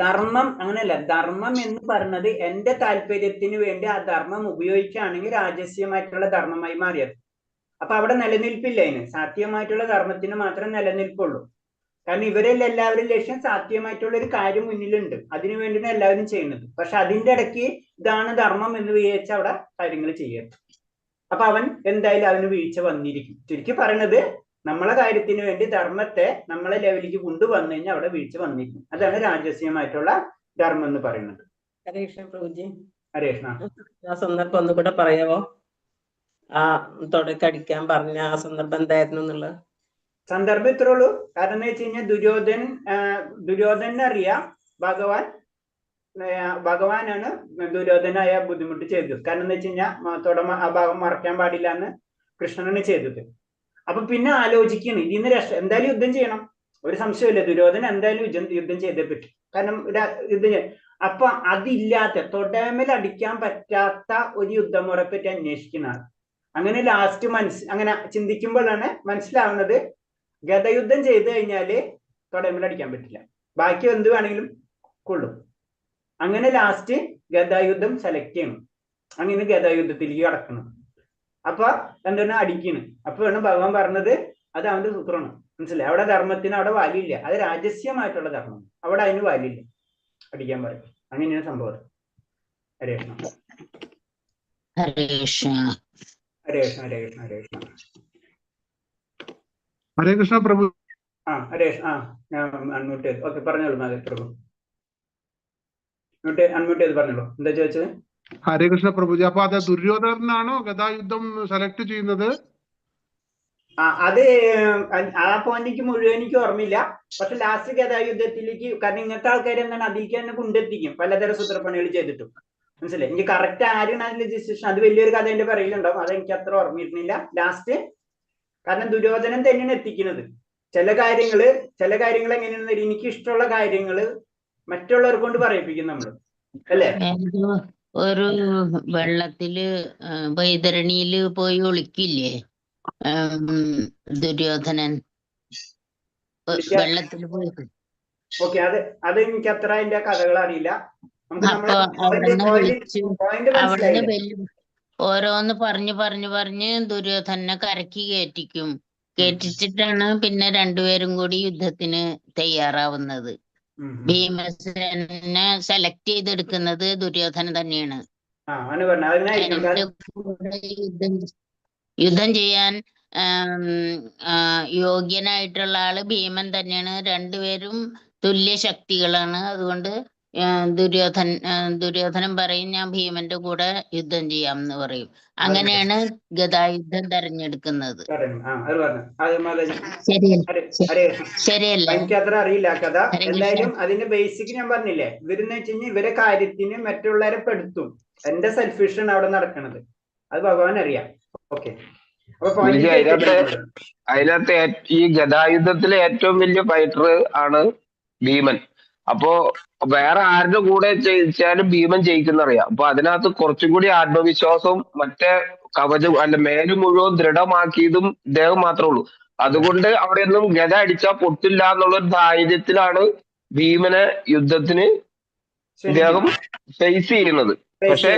Speaker 2: ധർമ്മം അങ്ങനെയല്ല. ധർമ്മം എന്ന് പറഞ്ഞത് എന്റെ താല്പര്യത്തിന് വേണ്ടി ആ ധർമ്മം ഉപയോഗിക്കുകയാണെങ്കിൽ രാജസ്യമായിട്ടുള്ള ധർമ്മമായി മാറിയത്. അപ്പൊ അവിടെ നിലനിൽപ്പില്ല. അതിന് സാധ്യമായിട്ടുള്ള ധർമ്മത്തിന് മാത്രമേ നിലനിൽപ്പുള്ളൂ. കാരണം ഇവരെല്ലാം എല്ലാവരും ലക്ഷ്യം സാധ്യമായിട്ടുള്ള ഒരു കാര്യം മുന്നിലുണ്ട്, അതിനു വേണ്ടിയാണ് എല്ലാവരും ചെയ്യുന്നത്. പക്ഷെ അതിന്റെ ഇടയ്ക്ക് ഇതാണ് ധർമ്മം എന്ന് വിചാരിച്ച് അവിടെ കാര്യങ്ങൾ ചെയ്യരുത്. അപ്പൊ അവൻ എന്തായാലും അവന് വീഴ്ച വന്നിരിക്കും. ചുരുക്കി പറയണത്, നമ്മളെ കാര്യത്തിന് വേണ്ടി ധർമ്മത്തെ നമ്മളെ ലെവലിലേക്ക് കൊണ്ടുവന്നു കഴിഞ്ഞാൽ അവിടെ വീഴ്ച വന്നിരിക്കും. അതാണ് രാജസ്യമായിട്ടുള്ള ധർമ്മം എന്ന് പറയുന്നത്.
Speaker 4: ഹരേഷ്ണ പ്രഭുജി,
Speaker 2: ഹരേഷ്ണ,
Speaker 4: ആ സന്ദർഭം ഒന്നുകൂടെ പറയാവോ? ആ തുടക്കടിക്കാൻ പറഞ്ഞ ആ സന്ദർഭം എന്തായിരുന്നു എന്നുള്ളത്?
Speaker 2: സന്ദർഭം ഇത്രേ ഉള്ളൂ. കാരണം എന്ന് വെച്ച് കഴിഞ്ഞാൽ ദുര്യോധനെ അറിയാം ഭഗവാനാണ് ദുര്യോധനായ ബുദ്ധിമുട്ട് ചെയ്തത്. കാരണം എന്ന് വെച്ച് കഴിഞ്ഞാൽ ആ ഭാഗം മറക്കാൻ പാടില്ല എന്ന് കൃഷ്ണനാണ് ചെയ്തത്. അപ്പൊ പിന്നെ ആലോചിക്കുന്നു, ഇതിന്ന് എന്തായാലും യുദ്ധം ചെയ്യണം, ഒരു സംശയമില്ല. ദുര്യോധന എന്തായാലും യുദ്ധം ചെയ്തേ പറ്റും. കാരണം യുദ്ധം അപ്പൊ അതില്ലാത്ത തൊടേമേൽ അടിക്കാൻ പറ്റാത്ത ഒരു യുദ്ധമുറയെ പറ്റി അന്വേഷിക്കുന്നതാണ്. അങ്ങനെ ലാസ്റ്റ് അങ്ങനെ ചിന്തിക്കുമ്പോഴാണ് മനസ്സിലാവുന്നത്, ഗതയുദ്ധം ചെയ്തു കഴിഞ്ഞാല് തൊടേമേൽ അടിക്കാൻ പറ്റില്ല, ബാക്കി എന്ത് വേണമെങ്കിലും കൊള്ളും. അങ്ങനെ ലാസ്റ്റ് ഗതായുദ്ധം സെലക്ട് ചെയ്യണം. അങ്ങനെ ഗതായുദ്ധത്തിലേക്ക് കടക്കണം. അപ്പൊ എന്താണ് അടിക്കണം. അപ്പോഴാണ് ഭഗവാൻ പറഞ്ഞത് അത് അവന്റെ സൂത്രമാണ്. മനസ്സിലായി? അവിടെ ധർമ്മത്തിന് അവിടെ വാല്യില്ല. അത് രാജസ്യമായിട്ടുള്ള ധർമ്മം, അവിടെ അതിന് വാല്യില്ല, അടിക്കാൻ പറയും. അങ്ങനെയാണ് സംഭവം. ഹരേ കൃഷ്ണ.
Speaker 5: ഹരേ കൃഷ്ണ.
Speaker 2: ഹരേ കൃഷ്ണ. ഹരേ കൃഷ്ണ. ഹരേ കൃഷ്ണ.
Speaker 6: ഹരേ കൃഷ്ണ പ്രഭു.
Speaker 2: ഹരേ ഞാൻ അൺമ്യൂട്ട് ചെയ്തു. ഓക്കെ, പറഞ്ഞോളൂ മാധവ് പ്രഭു. അൺമ്യൂട്ട് ചെയ്ത് പറഞ്ഞോളൂ. എന്താ ചോദിച്ചത്?
Speaker 6: ഹരേ കൃഷ്ണ പ്രഭുജി, അപ്പൊ അത് ദുര്യോധനാണോ ഗതായുദ്ധം സെലക്ട് ചെയ്യുന്നത്?
Speaker 2: അത് ആ പോയിന്റ് മുഴുവൻ എനിക്ക് ഓർമ്മയില്ല. പക്ഷെ ലാസ്റ്റ് ഗതായുദ്ധത്തിലേക്ക്, കാരണം ഇങ്ങനത്തെ ആൾക്കാർ എന്താണ് അതിലേക്ക് തന്നെ കൊണ്ടെത്തിക്കും പലതരം സൂത്രപ്പണികൾ ചെയ്തിട്ടും. മനസ്സിലായി? എനിക്ക് കറക്റ്റ് ആരും അതിന്റെ ഡിസിഷൻ, അത് വലിയൊരു കഥ എന്റെ പറയിലുണ്ടാവും, അത് എനിക്ക് അത്ര ഓർമ്മയിരുന്നില്ല ലാസ്റ്റ്. കാരണം ദുര്യോധനൻ തന്നെയാണ് എത്തിക്കുന്നത്. ചില കാര്യങ്ങൾ എങ്ങനെയാണെന്ന് എനിക്ക് ഇഷ്ടമുള്ള കാര്യങ്ങള് മറ്റുള്ളവരെ കൊണ്ട് പറയിപ്പിക്കും നമ്മള്, അല്ലേ?
Speaker 5: ഒരു വെള്ളത്തില് വൈതരണിയില് പോയി ഒളിക്കില്ലേ ദുര്യോധനൻ, വെള്ളത്തിൽ പോയി.
Speaker 2: ഓക്കെ, അത് എനിക്ക് അത്ര അതിന്റെ കഥകൾ അറിയില്ല.
Speaker 5: അപ്പൊ അവിടുന്ന് ഓരോന്ന് പറഞ്ഞ് ദുര്യോധനെ കരക്ക് കേറ്റിച്ചിട്ടാണ് പിന്നെ രണ്ടുപേരും കൂടി യുദ്ധത്തിന് തയ്യാറാവുന്നത്. ഭീമസേനെ സെലക്ട് ചെയ്തെടുക്കുന്നത് ദുര്യോധനൻ തന്നെയാണ്. യുദ്ധം ചെയ്യാൻ യോഗ്യനായിട്ടുള്ള ആള് ഭീമൻ തന്നെയാണ്. രണ്ടുപേരും തുല്യ ശക്തികളാണ്. അതുകൊണ്ട് ദുര്യോധനൻ പറയും ഞാൻ ഭീമന്റെ കൂടെ യുദ്ധം ചെയ്യാം എന്ന് പറയും. അങ്ങനെയാണ് ഗതായുദ്ധം തെരഞ്ഞെടുക്കുന്നത്. ശരിയല്ലേ?
Speaker 2: എനിക്ക് അത്ര അറിയില്ല കഥ. എന്തായാലും അതിന്റെ ബേസിക് ഞാൻ പറഞ്ഞില്ലേ, ഇവരെന്ന് വെച്ച് കഴിഞ്ഞാൽ ഇവരെ കാര്യത്തിന് മറ്റുള്ളവരെ പെടുത്തും. എന്റെ സെൽഫിഷാണ് അവിടെ നടക്കുന്നത്, അത് ഭഗവാൻ അറിയാം. ഓക്കെ,
Speaker 1: അതിനകത്ത് ഈ ഗതായുദ്ധത്തിലെ ഏറ്റവും വലിയ ഫൈറ്റർ ആണ് ഭീമൻ. അപ്പോ വേറെ ആരുടെ കൂടെ ജയിച്ചാലും ഭീമൻ ജയിക്കുന്നറിയാം. അപ്പൊ അതിനകത്ത് കുറച്ചും കൂടി ആത്മവിശ്വാസവും മറ്റേ കവചം മേല് മുഴുവൻ ദൃഢമാക്കിയതും ഇദ്ദേഹം മാത്രമേ ഉള്ളൂ. അതുകൊണ്ട് അവിടെ ഒന്നും ഗത അടിച്ചാൽ പൊട്ടില്ല എന്നുള്ളൊരു ധൈര്യത്തിലാണ് ഭീമനെ യുദ്ധത്തിന് ഇദ്ദേഹം ഫേസ് ചെയ്യുന്നത്. പക്ഷെ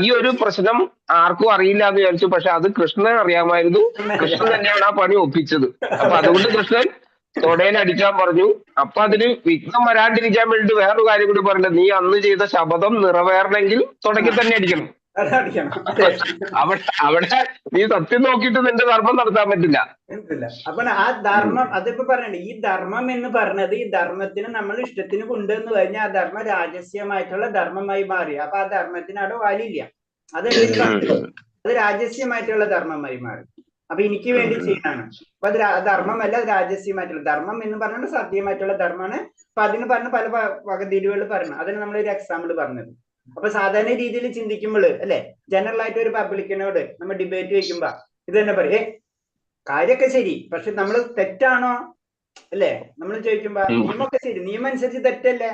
Speaker 1: ഈ ഒരു പ്രശ്നം ആർക്കും അറിയില്ല എന്ന് വിചാരിച്ചു. പക്ഷെ അത് കൃഷ്ണൻ അറിയാമായിരുന്നു. കൃഷ്ണൻ തന്നെയാണ് ആ പണി ഒപ്പിച്ചത്. അപ്പൊ അതുകൊണ്ട് കൃഷ്ണൻ തൊടയിൽ അടിക്കാൻ പറഞ്ഞു. അപ്പൊ അതിന് വിഘ്നം വരാണ്ടിരിക്കാൻ വേണ്ടി വേറൊരു കാര്യം കൂടി പറഞ്ഞത്, നീ അന്ന് ചെയ്ത ശപഥം നിറവേറണമെങ്കിൽ തുടങ്ങിൽ തന്നെ അടിക്കണം. അവിടെ നീ സത്യം നോക്കിയിട്ട് നിന്റെ ധർമ്മം നടത്താൻ പറ്റില്ല.
Speaker 2: അപ്പൊ ആ ധർമ്മം, അതിപ്പോ പറയണ്ടേ, ഈ ധർമ്മം എന്ന് പറഞ്ഞത് ഈ ധർമ്മത്തിന് നമ്മൾ ഇഷ്ടത്തിന് കൊണ്ടുവന്നു കഴിഞ്ഞാൽ ആ ധർമ്മം രാജസ്യമായിട്ടുള്ള ധർമ്മമായി മാറി. അപ്പൊ ആ ധർമ്മത്തിന് അവിടെ വാലില്ല. അത് രാജസ്യമായിട്ടുള്ള ധർമ്മമായി മാറി. അപ്പൊ എനിക്ക് വേണ്ടി ചെയ്യാനാണ്. അപ്പൊ അത് ധർമ്മമല്ല, രാജസ്യമായിട്ടുള്ള ധർമ്മം എന്ന് പറഞ്ഞാൽ സത്യമായിട്ടുള്ള ധർമ്മമാണ്. അപ്പൊ അതിന് പറഞ്ഞ പല വകതിരിവുകൾ പറഞ്ഞു. അതിന് നമ്മളൊരു എക്സാമ്പിൾ പറഞ്ഞത്. അപ്പൊ സാധാരണ രീതിയിൽ ചിന്തിക്കുമ്പോൾ അല്ലെ, ജനറൽ ആയിട്ട് ഒരു പബ്ലിക്കിനോട് നമ്മൾ ഡിബേറ്റ് വയ്ക്കുമ്പോ ഇത് തന്നെ പറയേ കാര്യമൊക്കെ ശരി, പക്ഷെ നമ്മൾ തെറ്റാണോ അല്ലേ? നമ്മൾ ചോദിക്കുമ്പോ നിയമമൊക്കെ ശരി, നിയമം അനുസരിച്ച് തെറ്റല്ലേ?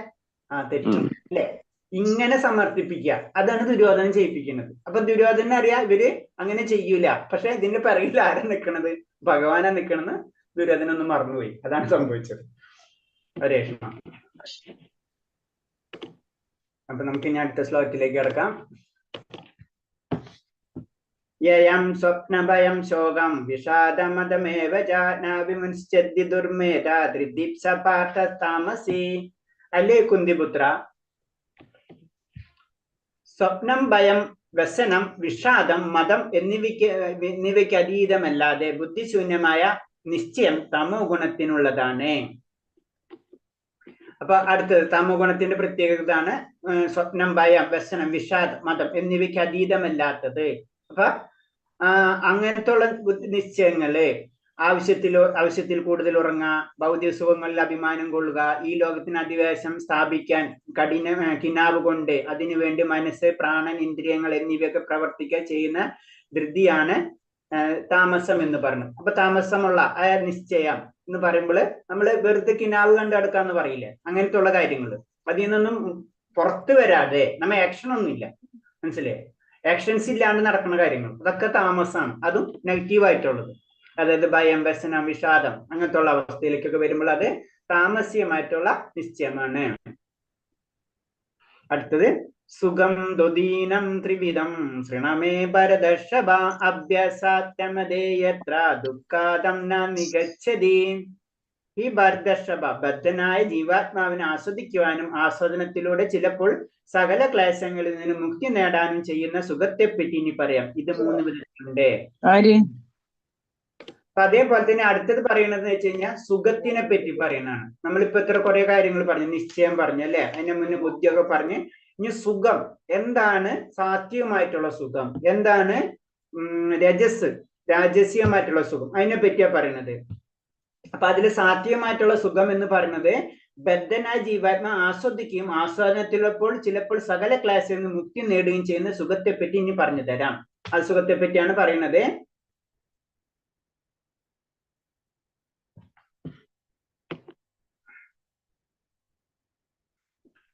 Speaker 2: ആ തെറ്റും അല്ലേ? ഇങ്ങനെ സമർത്ഥിപ്പിക്കുക, അതാണ് ദുര്യോധനൻ ചെയ്യിപ്പിക്കുന്നത്. അപ്പൊ ദുര്യോധനൻ അറിയാം ഇവര് അങ്ങനെ ചെയ്യൂല, പക്ഷെ ഇതിന്റെ പിറകിൽ ആരാ നിൽക്കണത്? ഭഗവാനാ നിൽക്കണെന്ന് ദുര്യോധനൊന്നും മറന്നുപോയി. അതാണ് സംഭവിച്ചത്. ഹരേഷ്ണ. അപ്പൊ നമുക്ക് ഇനി അടുത്ത ശ്ലോകത്തിലേക്ക് കിടക്കാം. യം സ്വപ്നഭയം ശോകം വിഷാദമതമേവ വിമുൻശ്ചദ്യ ദുർമേധ ധൃദീപ്സ പാർത്ഥ താമസി. അല്ലേ കുന്തിപുത്ര, സ്വപ്നം, ഭയം, വ്യസനം, വിഷാദം, മതം എന്നിവയ്ക്ക് അതീതമല്ലാതെ ബുദ്ധിശൂന്യമായ നിശ്ചയം തമോ ഗുണത്തിനുള്ളതാണ്. അപ്പൊ അടുത്തത് തമോ ഗുണത്തിന്റെ പ്രത്യേകതയാണ് സ്വപ്നം, ഭയം, വ്യസനം, വിഷാദം, മതം എന്നിവയ്ക്ക് അതീതമല്ലാത്തത്. അപ്പൊ അങ്ങനത്തെ ഉള്ള നിശ്ചയങ്ങള്, ആവശ്യത്തിൽ കൂടുതൽ ഉറങ്ങുക, ഭൗതിക സുഖങ്ങളിൽ അഭിമാനം കൊള്ളുക, ഈ ലോകത്തിന് അധിവേശം സ്ഥാപിക്കാൻ കിനാവ് കൊണ്ട് അതിനുവേണ്ടി മനസ്സ്, പ്രാണൻ, ഇന്ദ്രിയങ്ങൾ എന്നിവയൊക്കെ പ്രവർത്തിക്കുക ചെയ്യുന്ന ധൃതിയാണ് താമസം എന്ന് പറഞ്ഞു. അപ്പൊ താമസമുള്ള ആ നിശ്ചയം എന്ന് പറയുമ്പോൾ നമ്മൾ വെറുതെ കിനാവ് കണ്ട് എടുക്കാന്ന് പറയില്ലേ, അങ്ങനത്തെ ഉള്ള കാര്യങ്ങൾ അതിൽ നിന്നൊന്നും പുറത്തു വരാതെ നമ്മ ആക്ഷൻ ഒന്നുമില്ല, മനസ്സിലായേ? ആക്ഷൻസ് ഇല്ലാണ്ട് നടക്കുന്ന കാര്യങ്ങൾ അതൊക്കെ താമസമാണ്, അതും നെഗറ്റീവ് ആയിട്ടുള്ളത്. അതായത് ഭയം, വ്യസനം, വിഷാദം അങ്ങനത്തെ ഉള്ള അവസ്ഥയിലേക്കൊക്കെ വരുമ്പോൾ അത് താമസ്യമായിട്ടുള്ള നിശ്ചയമാണ്. അടുത്തത് സുഖം ദ്വദീനം ത്രിവിധം ശൃണമേ ഭരതർഷഭ അഭ്യസാത്യമതേയത്ര ദുഃഖാദം ന നിഗച്ഛതി. ഈ ഭരതർഷഭ, ബദ്ധനായ ജീവാത്മാവിനെ ആസ്വദിക്കുവാനും ആസ്വാദനത്തിലൂടെ ചിലപ്പോൾ സകല ക്ലേശങ്ങളിൽ നിന്ന് മുക്തി നേടാനും ചെയ്യുന്ന സുഖത്തെ പറ്റി ഇനി പറയാം. ഇത് 3 വിധത്തിലുണ്ട്. അപ്പൊ അതേപോലെ തന്നെ അടുത്തത് പറയണത് വെച്ച് കഴിഞ്ഞാൽ സുഖത്തിനെ പറ്റി പറയുന്നതാണ്. നമ്മളിപ്പോ ഇത്ര കുറെ കാര്യങ്ങൾ പറഞ്ഞു, നിശ്ചയം പറഞ്ഞു അല്ലെ, അതിന്റെ മുന്നേ ബുദ്ധിയൊക്കെ പറഞ്ഞ്. ഇനി സുഖം എന്താണ്? സാത്വികമായിട്ടുള്ള സുഖം എന്താണ്? രാജസ്യമായിട്ടുള്ള സുഖം, അതിനെ പറ്റിയാ പറയുന്നത്. അപ്പൊ അതിൽ സാത്വികമായിട്ടുള്ള സുഖം എന്ന് പറയുന്നത് ബദ്ധനായ ജീവാത്മ ആസ്വദിക്കുകയും ആസ്വാദനത്തിലപ്പോൾ ചിലപ്പോൾ സകല ക്ലാസ്സിൽ നിന്ന് മുക്തി നേടുകയും ചെയ്യുന്ന സുഖത്തെ പറ്റി ഇനി പറഞ്ഞു തരാം. ആ സുഖത്തെ പറ്റിയാണ് പറയുന്നത്.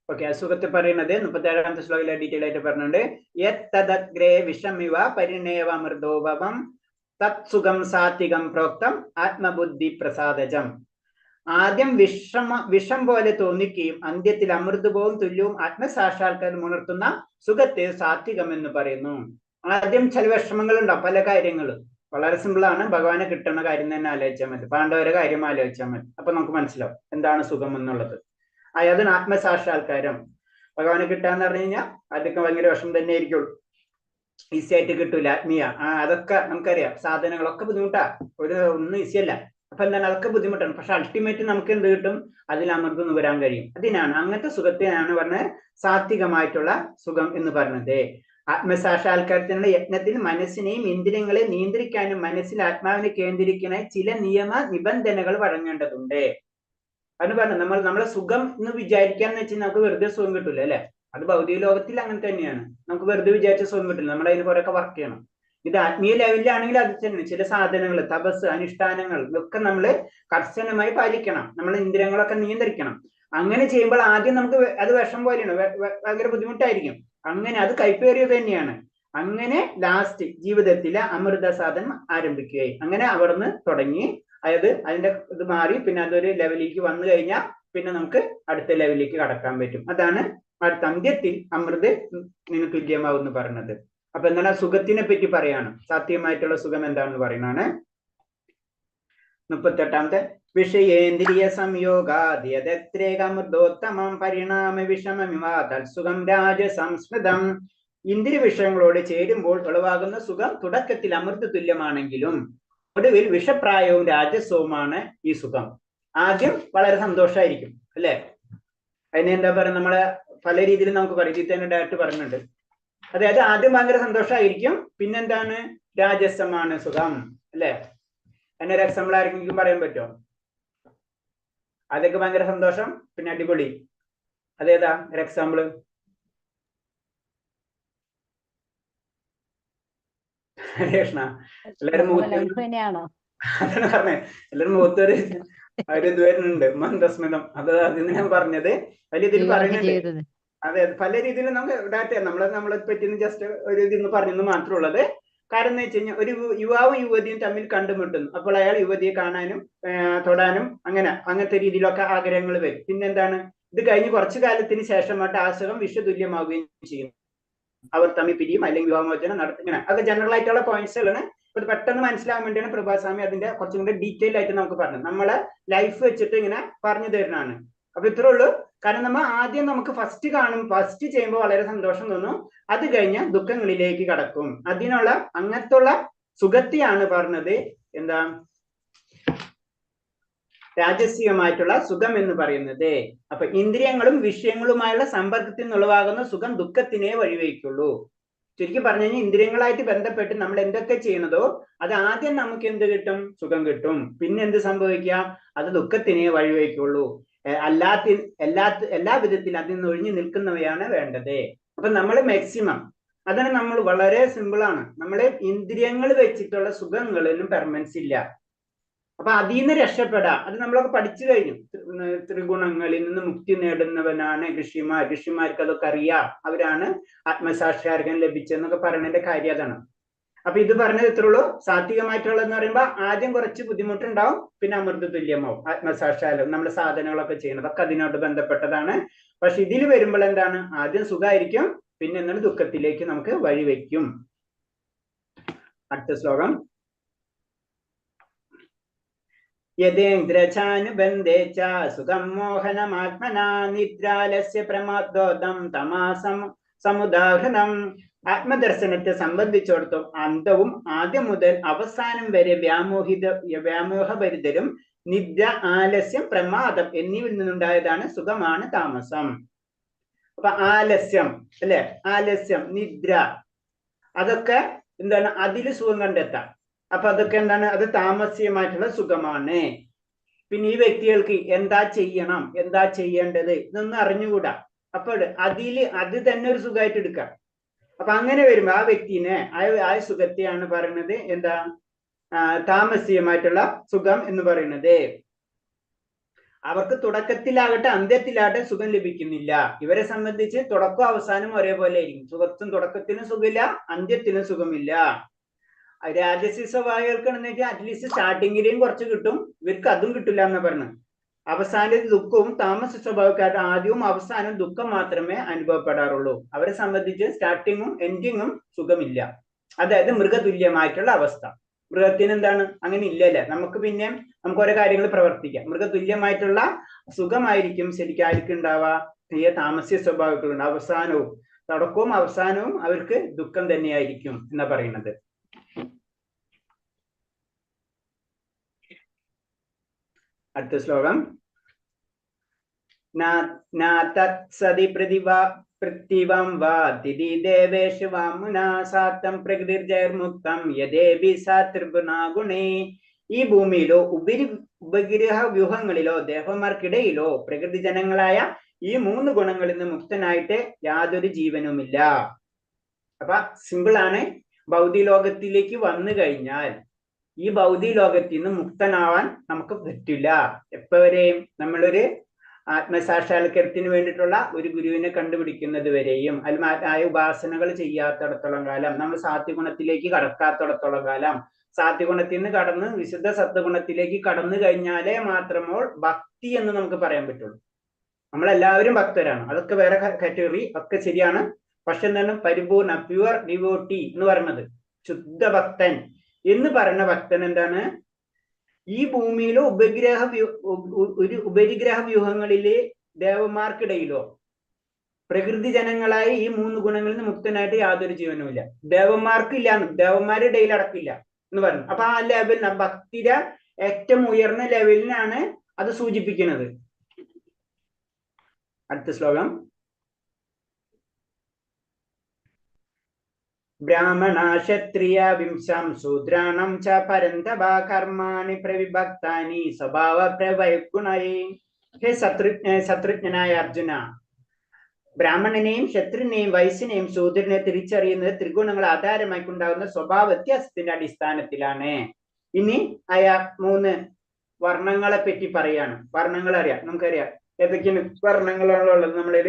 Speaker 2: ഓക്കെ, അസുഖത്തെ പറയുന്നത് 37ാമത്തെ ശ്ലോകത്തിലെ ഡീറ്റെയിൽ ആയിട്ട് പറഞ്ഞിട്ടുണ്ട്. യത്തദഗ്രേ വിഷമിവ പരിണേവമൃതോഭവം തത്സുഖം സാത്വികം പ്രോക്തം ആത്മബുദ്ധി പ്രസാദജം. ആദ്യം വിഷം പോലെ തോന്നിക്കുകയും അന്ത്യത്തിൽ അമൃതവും തുല്യവും ആത്മസാക്ഷാത്കാരം ഉണർത്തുന്ന സുഖത്തെ സാത്വികം എന്ന് പറയുന്നു. ആദ്യം ചില വിഷമങ്ങൾ ഉണ്ടാവും, പല കാര്യങ്ങളും. വളരെ സിമ്പിളാണ്, ഭഗവാനെ കിട്ടുന്ന കാര്യം തന്നെ ആലോചിച്ചാൽ മതി, പാണ്ഡവരെ കാര്യം ആലോചിച്ചാൽ മതി. അപ്പൊ നമുക്ക് മനസ്സിലാവും എന്താണ് സുഖം എന്നുള്ളത്. അതിന് ആത്മസാക്ഷാത്കാരം, ഭഗവാനെ കിട്ടാന്ന് പറഞ്ഞു കഴിഞ്ഞാൽ അതൊക്കെ ഭയങ്കര വിഷമം തന്നെ ആയിരിക്കുള്ളൂ, ഈസി ആയിട്ട് കിട്ടൂല. ആത്മീയ അതൊക്കെ നമുക്കറിയാം, സാധനങ്ങളൊക്കെ ബുദ്ധിമുട്ടാ, ഒന്നും ഈസി അല്ല. അപ്പൊ എന്താണ്, അതൊക്കെ ബുദ്ധിമുട്ടാണ്. പക്ഷെ അൾട്ടിമേറ്റ് നമുക്ക് എന്ത് കിട്ടും? അതിൽ അമൃതം വരാൻ കഴിയും. അതിനാണ്, അങ്ങനത്തെ സുഖത്തിനാണ് പറഞ്ഞത് സാത്വികമായിട്ടുള്ള സുഖം എന്ന് പറഞ്ഞത്. ആത്മസാക്ഷാത്കാരത്തിനുള്ള യത്നത്തിൽ മനസ്സിനെയും ഇന്ദ്രിയങ്ങളെ നിയന്ത്രിക്കാനും മനസ്സിൽ ആത്മാവിനെ കേന്ദ്രീകരിക്കാനായി ചില നിയമ നിബന്ധനകൾ വഴങ്ങേണ്ടതുണ്ട്. അതിന് പറഞ്ഞു നമ്മളെ സുഖം എന്ന് വിചാരിക്കാന്ന് വെച്ചാൽ നമുക്ക് വെറുതെ സുഖം കിട്ടില്ല അല്ലെ. അത് ഭൗതിക ലോകത്തിൽ അങ്ങനെ തന്നെയാണ്, നമുക്ക് വെറുതെ വിചാരിച്ച സുഖം കിട്ടില്ല, നമ്മൾ അതിന് കുറെയൊക്കെ വർക്ക് ചെയ്യണം. ഇത് ആത്മീയ ലെവലിലാണെങ്കിൽ അത് തന്നെ ചില സാധനങ്ങൾ, തപസ്, അനുഷ്ഠാനങ്ങൾ ഇതൊക്കെ നമ്മൾ കർശനമായി പാലിക്കണം, നമ്മൾ ഇന്ദ്രിയങ്ങളൊക്കെ നിയന്ത്രിക്കണം. അങ്ങനെ ചെയ്യുമ്പോൾ ആദ്യം നമുക്ക് അത് വിഷം പോലെയാണ്, ഭയങ്കര ബുദ്ധിമുട്ടായിരിക്കും. അങ്ങനെ അത് കൈപ്പേറിയത് തന്നെയാണ്. അങ്ങനെ ലാസ്റ്റ് ജീവിതത്തിലെ അമൃത സാധനം ആരംഭിക്കുകയായി. അങ്ങനെ അവിടുന്ന് തുടങ്ങി, അതായത് അതിന്റെ ഇത് മാറി പിന്നെ അതൊരു ലെവലിലേക്ക് വന്നു കഴിഞ്ഞാൽ പിന്നെ നമുക്ക് അടുത്ത ലെവലിലേക്ക് കടക്കാൻ പറ്റും. അതാണ് അടുത്ത അന്ത്യത്തിൽ അമൃത് നിന്ന് തുല്യമാവും എന്ന് പറയുന്നത്. അപ്പൊ എന്താണ് സുഖത്തിനെ പറ്റി പറയാണ്, സാത്വികമായിട്ടുള്ള സുഖം എന്താണെന്ന് പറയുന്നതാണ്. 38ാമത്തെ വിഷയേന്ദ്രിയ സംയോഗാദ്യതത്രേകമൃതോത്തമം പരിണാമ വിഷമമിവ തത്സുഖം രാജസംസ്മൃതം. ഇന്ദ്രിയ വിഷയങ്ങളോട് ചേരുമ്പോൾ ഉളവാകുന്ന സുഖം തുടക്കത്തിൽ അമൃത തുല്യമാണെങ്കിലും ഒടുവിൽ വിഷപ്രായവും രാജസവുമാണ് ഈ സുഖം. ആദ്യം വളരെ സന്തോഷമായിരിക്കും അല്ലെ, അതിന് എന്താ പറയുക, നമ്മളെ പല രീതിയിൽ നമുക്ക് പറയും, ഇത് തന്നെ ഡയറക്റ്റ് പറഞ്ഞിട്ടുണ്ട്. അതായത് ആദ്യം ഭയങ്കര സന്തോഷമായിരിക്കും, പിന്നെന്താണ്, രാജസമാണ് സുഖം അല്ലെ. അതിനൊരു എക്സാമ്പിൾ ആർക്കെങ്കിലും പറയാൻ പറ്റുമോ? അതൊക്കെ ഭയങ്കര സന്തോഷം, പിന്നെ അടിപൊളി, അതേതാ ഒരു എക്സാമ്പിള്? കൃഷ്ണ എല്ലാരും
Speaker 3: ലൈഫ് തന്നെയാണോ?
Speaker 2: അതാണ് പറഞ്ഞത്. എല്ലാരും മുഖത്തൊരു ഇത് വരുന്നുണ്ട്, മന്ദസ്മിതം. അത് അതിന് ഞാൻ പറഞ്ഞത് വലിയ ഇതിൽ പറയുന്നുണ്ട്. അതെ, പല രീതിയിലും നമുക്ക് ഡാറ്റ നമ്മളെ പറ്റി ജസ്റ്റ് ഒരു ഇതിന്ന് പറഞ്ഞെന്ന് മാത്രമുള്ളത്. കാരണം എന്ന് വെച്ച് കഴിഞ്ഞാൽ ഒരു യുവാവും യുവതിയും തമ്മിൽ കണ്ടുമുട്ടുന്നു. അപ്പോൾ അയാൾ യുവതിയെ കാണാനും തൊടാനും അങ്ങനത്തെ രീതിയിലൊക്കെ ആഗ്രഹങ്ങൾ വരും. പിന്നെന്താണ്, ഇത് കഴിഞ്ഞ് കുറച്ചു കാലത്തിന് ശേഷമായിട്ട് ആ സുഖം വിഷതുല്യമാവുകയും ചെയ്യും. അവർ തമ്മിൽ പിരിയും അല്ലെങ്കിൽ വിവാഹമോചനം നടത്തും. ഇങ്ങനെ അത് ജനറൽ ആയിട്ടുള്ള പോയിന്റ്സുകളാണ്. ഇത് പെട്ടെന്ന് മനസ്സിലാകാൻ വേണ്ടിയാണ് പ്രഭാസ്വാമി അതിന്റെ കുറച്ചും കൂടി ഡീറ്റെയിൽ ആയിട്ട് നമുക്ക് പറഞ്ഞത്. നമ്മളെ ലൈഫ് വെച്ചിട്ട് ഇങ്ങനെ പറഞ്ഞു തരുന്നതാണ്. അപ്പൊ ഇത്രേ ഉള്ളൂ. കാരണം നമ്മൾ ആദ്യം നമുക്ക് ഫസ്റ്റ് ചെയ്യുമ്പോൾ വളരെ സന്തോഷം തോന്നും. അത് കഴിഞ്ഞ് ദുഃഖങ്ങളിലേക്ക് കടക്കും. അതിനുള്ള അങ്ങനത്തുള്ള സുഖത്തെയാണ് പറഞ്ഞത് എന്താ രാജസികമായിട്ടുള്ള സുഖം എന്ന് പറയുന്നത്. അപ്പൊ ഇന്ദ്രിയങ്ങളും വിഷയങ്ങളുമായുള്ള സമ്പർക്കത്തിൽ നിന്നുളവാകുന്ന സുഖം ദുഃഖത്തിനെ വഴിവെക്കുള്ളൂ. ശരിക്കും പറഞ്ഞു കഴിഞ്ഞാൽ ഇന്ദ്രിയങ്ങളായിട്ട് ബന്ധപ്പെട്ട് നമ്മൾ എന്തൊക്കെ ചെയ്യണതോ അത് ആദ്യം നമുക്ക് എന്ത് കിട്ടും? സുഖം കിട്ടും. പിന്നെ എന്ത് സംഭവിക്കുക? അത് ദുഃഖത്തിനെ വഴിവെക്കുള്ളൂ. എല്ലാ വിധത്തിലും അതിൽ നിന്ന് ഒഴിഞ്ഞു നിൽക്കുന്നവയാണ് വേണ്ടത്. അപ്പൊ നമ്മൾ മാക്സിമം അതാണ് നമ്മൾ വളരെ സിമ്പിളാണ്. നമ്മളെ ഇന്ദ്രിയങ്ങൾ വെച്ചിട്ടുള്ള സുഖങ്ങളിലും പെർമനൻസ് ഇല്ല. അപ്പൊ അതിൽ നിന്ന് രക്ഷപ്പെടാം. അത് നമ്മളൊക്കെ പഠിച്ചു കഴിഞ്ഞു. ത്രിഗുണങ്ങളിൽ നിന്ന് മുക്തി നേടുന്നവനാണ് ഋഷിമാർ. ഋഷിമാർക്ക് അതൊക്കെ അറിയാം. അവരാണ് ആത്മസാക്ഷാത്കാരം ലഭിച്ചതെന്നൊക്കെ പറയുന്നതിന്റെ കാര്യം അതാണ്. അപ്പൊ ഇത് പറഞ്ഞത് ഇത്രേ ഉള്ളൂ. സാത്വികമായിട്ടുള്ളതെന്ന് പറയുമ്പോൾ ആദ്യം കുറച്ച് ബുദ്ധിമുട്ടുണ്ടാവും, പിന്നെ അമൃത തുല്യമാവും. ആത്മസാക്ഷാത്കാരം നമ്മുടെ സാധനങ്ങളൊക്കെ ചെയ്യുന്നതൊക്കെ അതിനോട് ബന്ധപ്പെട്ടതാണ്. പക്ഷെ ഇതിൽ വരുമ്പോൾ എന്താണ്, ആദ്യം സുഖമായിരിക്കും, പിന്നെ എന്താണ് ദുഃഖത്തിലേക്ക് നമുക്ക് വഴിവെക്കും. അടുത്ത ശ്ലോകം. യഥേന്ദ്രചാനുബന്ധേ ച സുഖം മോഹനമാത്മനാ നിദ്രാലസ്യ പ്രമാദോദം തമാസം സമുദാഹൃതം. ആത്മദർശനത്തെ സംബന്ധിച്ചിടത്തോളം അന്തവും ആദ്യം മുതൽ അവസാനം വരെ വ്യാമോഹഭരിതരും നിദ്ര, ആലസ്യം, പ്രമാദം എന്നിവയിൽ നിന്നുണ്ടായതാണ് സുഖമാണ് താമസം. അപ്പൊ ആലസ്യം അല്ലെ, ആലസ്യം, നിദ്ര, അതൊക്കെ എന്താണ്, അതിൽ സുഖം കണ്ടെത്താം. അപ്പൊ അതൊക്കെ എന്താണ്, അത് താമസികമായിട്ടുള്ള സുഖമാണ്. പിന്നെ ഈ വ്യക്തികൾക്ക് എന്താ ചെയ്യണം, എന്താ ചെയ്യേണ്ടത് ഇതൊന്നും അറിഞ്ഞുകൂടാ. അപ്പോൾ അത് തന്നെ ഒരു സുഖമായിട്ട് എടുക്കാം. അപ്പൊ അങ്ങനെ വരുമ്പോ ആ വ്യക്തിനെ ആ സുഖത്തെയാണ് പറയുന്നത് എന്താ, താമസികമായിട്ടുള്ള സുഖം എന്ന് പറയുന്നത്. അവർക്ക് തുടക്കത്തിലാകട്ടെ അന്ത്യത്തിലാകട്ടെ സുഖം ലഭിക്കുന്നില്ല. ഇവരെ സംബന്ധിച്ച് തുടക്കവും അവസാനം ഒരേപോലെ ആയിരിക്കും. സുഖത്തും തുടക്കത്തിനും സുഖമില്ല, അന്ത്യത്തിനും സുഖമില്ല. രാജസി സ്വഭാവികൾക്കാണെന്ന് വെച്ചാൽ അറ്റ്ലീസ്റ്റ് സ്റ്റാർട്ടിങ്ങിലെയും കുറച്ച് കിട്ടും, ഇവർക്ക് അതും കിട്ടില്ല എന്ന് പറഞ്ഞു. അവസാനത്തെ ദുഃഖവും താമസ സ്വഭാവക്കാരുടെ ആദ്യവും അവസാനവും ദുഃഖം മാത്രമേ അനുഭവപ്പെടാറുള്ളൂ. അവരെ സംബന്ധിച്ച് സ്റ്റാർട്ടിങ്ങും എൻഡിങ്ങും സുഖമില്ല. അതായത് മൃഗതുല്യമായിട്ടുള്ള അവസ്ഥ. മൃഗത്തിന് എന്താണ്, അങ്ങനെ ഇല്ലല്ലേ. നമുക്ക് ഓരോ കാര്യങ്ങൾ പ്രവർത്തിക്കാം. മൃഗതുല്യമായിട്ടുള്ള സുഖമായിരിക്കും ശരിക്കും ആയിരിക്കും ഉണ്ടാവുക, തീരെ താമസിക സ്വഭാവങ്ങളുണ്ട്. അവസാനവും തുടക്കവും അവസാനവും അവർക്ക് ദുഃഖം തന്നെയായിരിക്കും എന്നാ പറയുന്നത്. അടുത്ത ശ്ലോകം. സതി പൃഥിവം വാ ദിതി ദേവേഷു വാമുനാ സാത്തം പ്രകൃതിർജൈർമുക്തം യദേവി സാ ത്രിഗുണാ ഗുണേ. ഈ ഭൂമിയിലോ ഉപഗ്രഹ വ്യൂഹങ്ങളിലോ ദേവന്മാർക്കിടയിലോ പ്രകൃതി ജനങ്ങളായ ഈ 3 ഗുണങ്ങളിൽ നിന്ന് മുക്തനായിട്ട് യാതൊരു ജീവനുമില്ല. അപ്പൊ സിമ്പിളാണ്. ഭൗതിക ലോകത്തിലേക്ക് വന്നു കഴിഞ്ഞാൽ ഈ ഭൗതിക ലോകത്തിൽ നിന്ന് മുക്തനാവാൻ നമുക്ക് പറ്റില്ല. എപ്പോഴേയും നമ്മളൊരു ആത്മസാക്ഷാത്കാരത്തിന് വേണ്ടിയിട്ടുള്ള ഒരു ഗുരുവിനെ കണ്ടുപിടിക്കുന്നത് വരെയും ആയ ഉപാസനകൾ ചെയ്യാത്തിടത്തോളം കാലം, നമ്മൾ സാത്വികഗുണത്തിലേക്ക് കടക്കാത്തിടത്തോളം കാലം, സാത്വികഗുണത്തിൽ നിന്ന് കടന്ന് വിശുദ്ധ സത്വഗുണത്തിലേക്ക് കടന്നു കഴിഞ്ഞാലേ മാത്രമോ ഭക്തി എന്ന് നമുക്ക് പറയാൻ പറ്റുള്ളൂ. നമ്മളെല്ലാവരും ഭക്തരാണ്, അതൊക്കെ വേറെ കാറ്റഗറി, ഒക്കെ ശരിയാണ്. പക്ഷെ എന്താണ് പരിപൂർണ പ്യുവർ ഡിവോട്ടി എന്ന് പറയുന്നത്, ശുദ്ധ ഭക്തൻ എന്ന് പറയുന്ന ഭക്തൻ എന്താണ്, ഈ ഭൂമിയിലോ ഉപരിഗ്രഹ വ്യൂഹങ്ങളിലെ ദേവന്മാർക്കിടയിലോ പ്രകൃതി ജനങ്ങളായ ഈ 3 ഗുണങ്ങളിൽ നിന്ന് മുക്തനായിട്ട് യാതൊരു ജീവനുമില്ല. ദേവന്മാർക്ക് ഇല്ലാന്ന്, ദേവന്മാരുടെ ഇടയിൽ അടക്കില്ല എന്ന് പറഞ്ഞു. അപ്പൊ ആ ലെവൽ ഭക്തിയുടെ ഏറ്റവും ഉയർന്ന ലെവലിനാണ് അത് സൂചിപ്പിക്കുന്നത്. അടുത്ത ശ്ലോകം. ബ്രാഹ്മണ ക്ഷത്രിയ വിംശം ശൂദ്രാണം ച പരന്തപ കർമാണി പ്രവിഭക്താനി സ്വഭാവ പ്രവൈഗുണൈ. ഹേ ശത്രുജ്ഞനായ അർജുന, ബ്രാഹ്മണനെയും ക്ഷത്രിനെയും വൈശ്യനെയും ശൂദ്രനെ തിരിച്ചറിയുന്നത് ത്രിഗുണങ്ങൾ ആധാരമായിക്കൊണ്ടാകുന്ന സ്വഭാവ വ്യത്യാസത്തിന്റെ അടിസ്ഥാനത്തിലാണ്. ഇനി 3 വർണ്ണങ്ങളെ പറ്റി പറയാണ്. വർണ്ണങ്ങൾ അറിയാം, നമുക്കറിയാം ഏതൊക്കെയാണ് വർണ്ണങ്ങളാണുള്ളത്. നമ്മളിൽ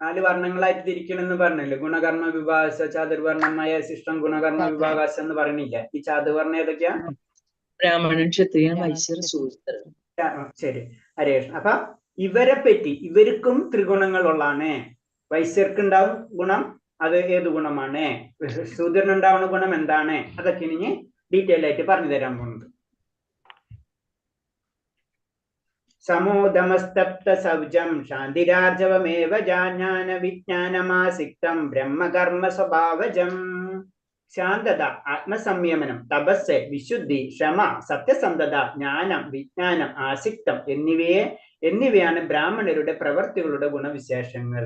Speaker 2: 4 വർണ്ണങ്ങളായിട്ട് തിരിക്കണമെന്ന് പറഞ്ഞില്ലേ? ഗുണകർമ്മ വിഭാഗ ചാതുർവർണ്ണമായ ശിഷ്ടം ഗുണകർമ്മ വിഭാഗാശ എന്ന് പറഞ്ഞില്ല. ഈ ചാതുർവർണ്ണ ഏതൊക്കെയാ?
Speaker 7: ബ്രാഹ്മണൻ, ക്ഷത്രിയൻ, വൈശ്യർ, ശൂദ്രൻ.
Speaker 2: ശരി, ഹരേഷ്. അപ്പൊ ഇവരെ പറ്റി, ഇവർക്കും ത്രിഗുണങ്ങളുള്ളാണ്. വൈശ്യർക്ക് ഉണ്ടാവും ഗുണം, അത് ഏത് ഗുണമാണ്? ശൂദ്രനുണ്ടാവുന്ന ഗുണം എന്താണ്? അതൊക്കെ ഇനി ഡീറ്റെയിൽ ആയിട്ട് പറഞ്ഞു തരാൻ പോകുന്നത്. സമോദമസ്തപ്ത സൗജം ശാന്തിരാർജവമേവ ജ്ഞാന വിജ്ഞാനമാസിക്തം ബ്രഹ്മകർമ്മ സ്വഭാവജം. ശാന്തത, ആത്മസംയമനം, തപസ്, വിശുദ്ധി, ക്ഷമ, സത്യസന്ധത, ജ്ഞാനം, വിജ്ഞാനം, ആസിക്തം എന്നിവയാണ് ബ്രാഹ്മണരുടെ പ്രവർത്തികളുടെ ഗുണവിശേഷങ്ങൾ.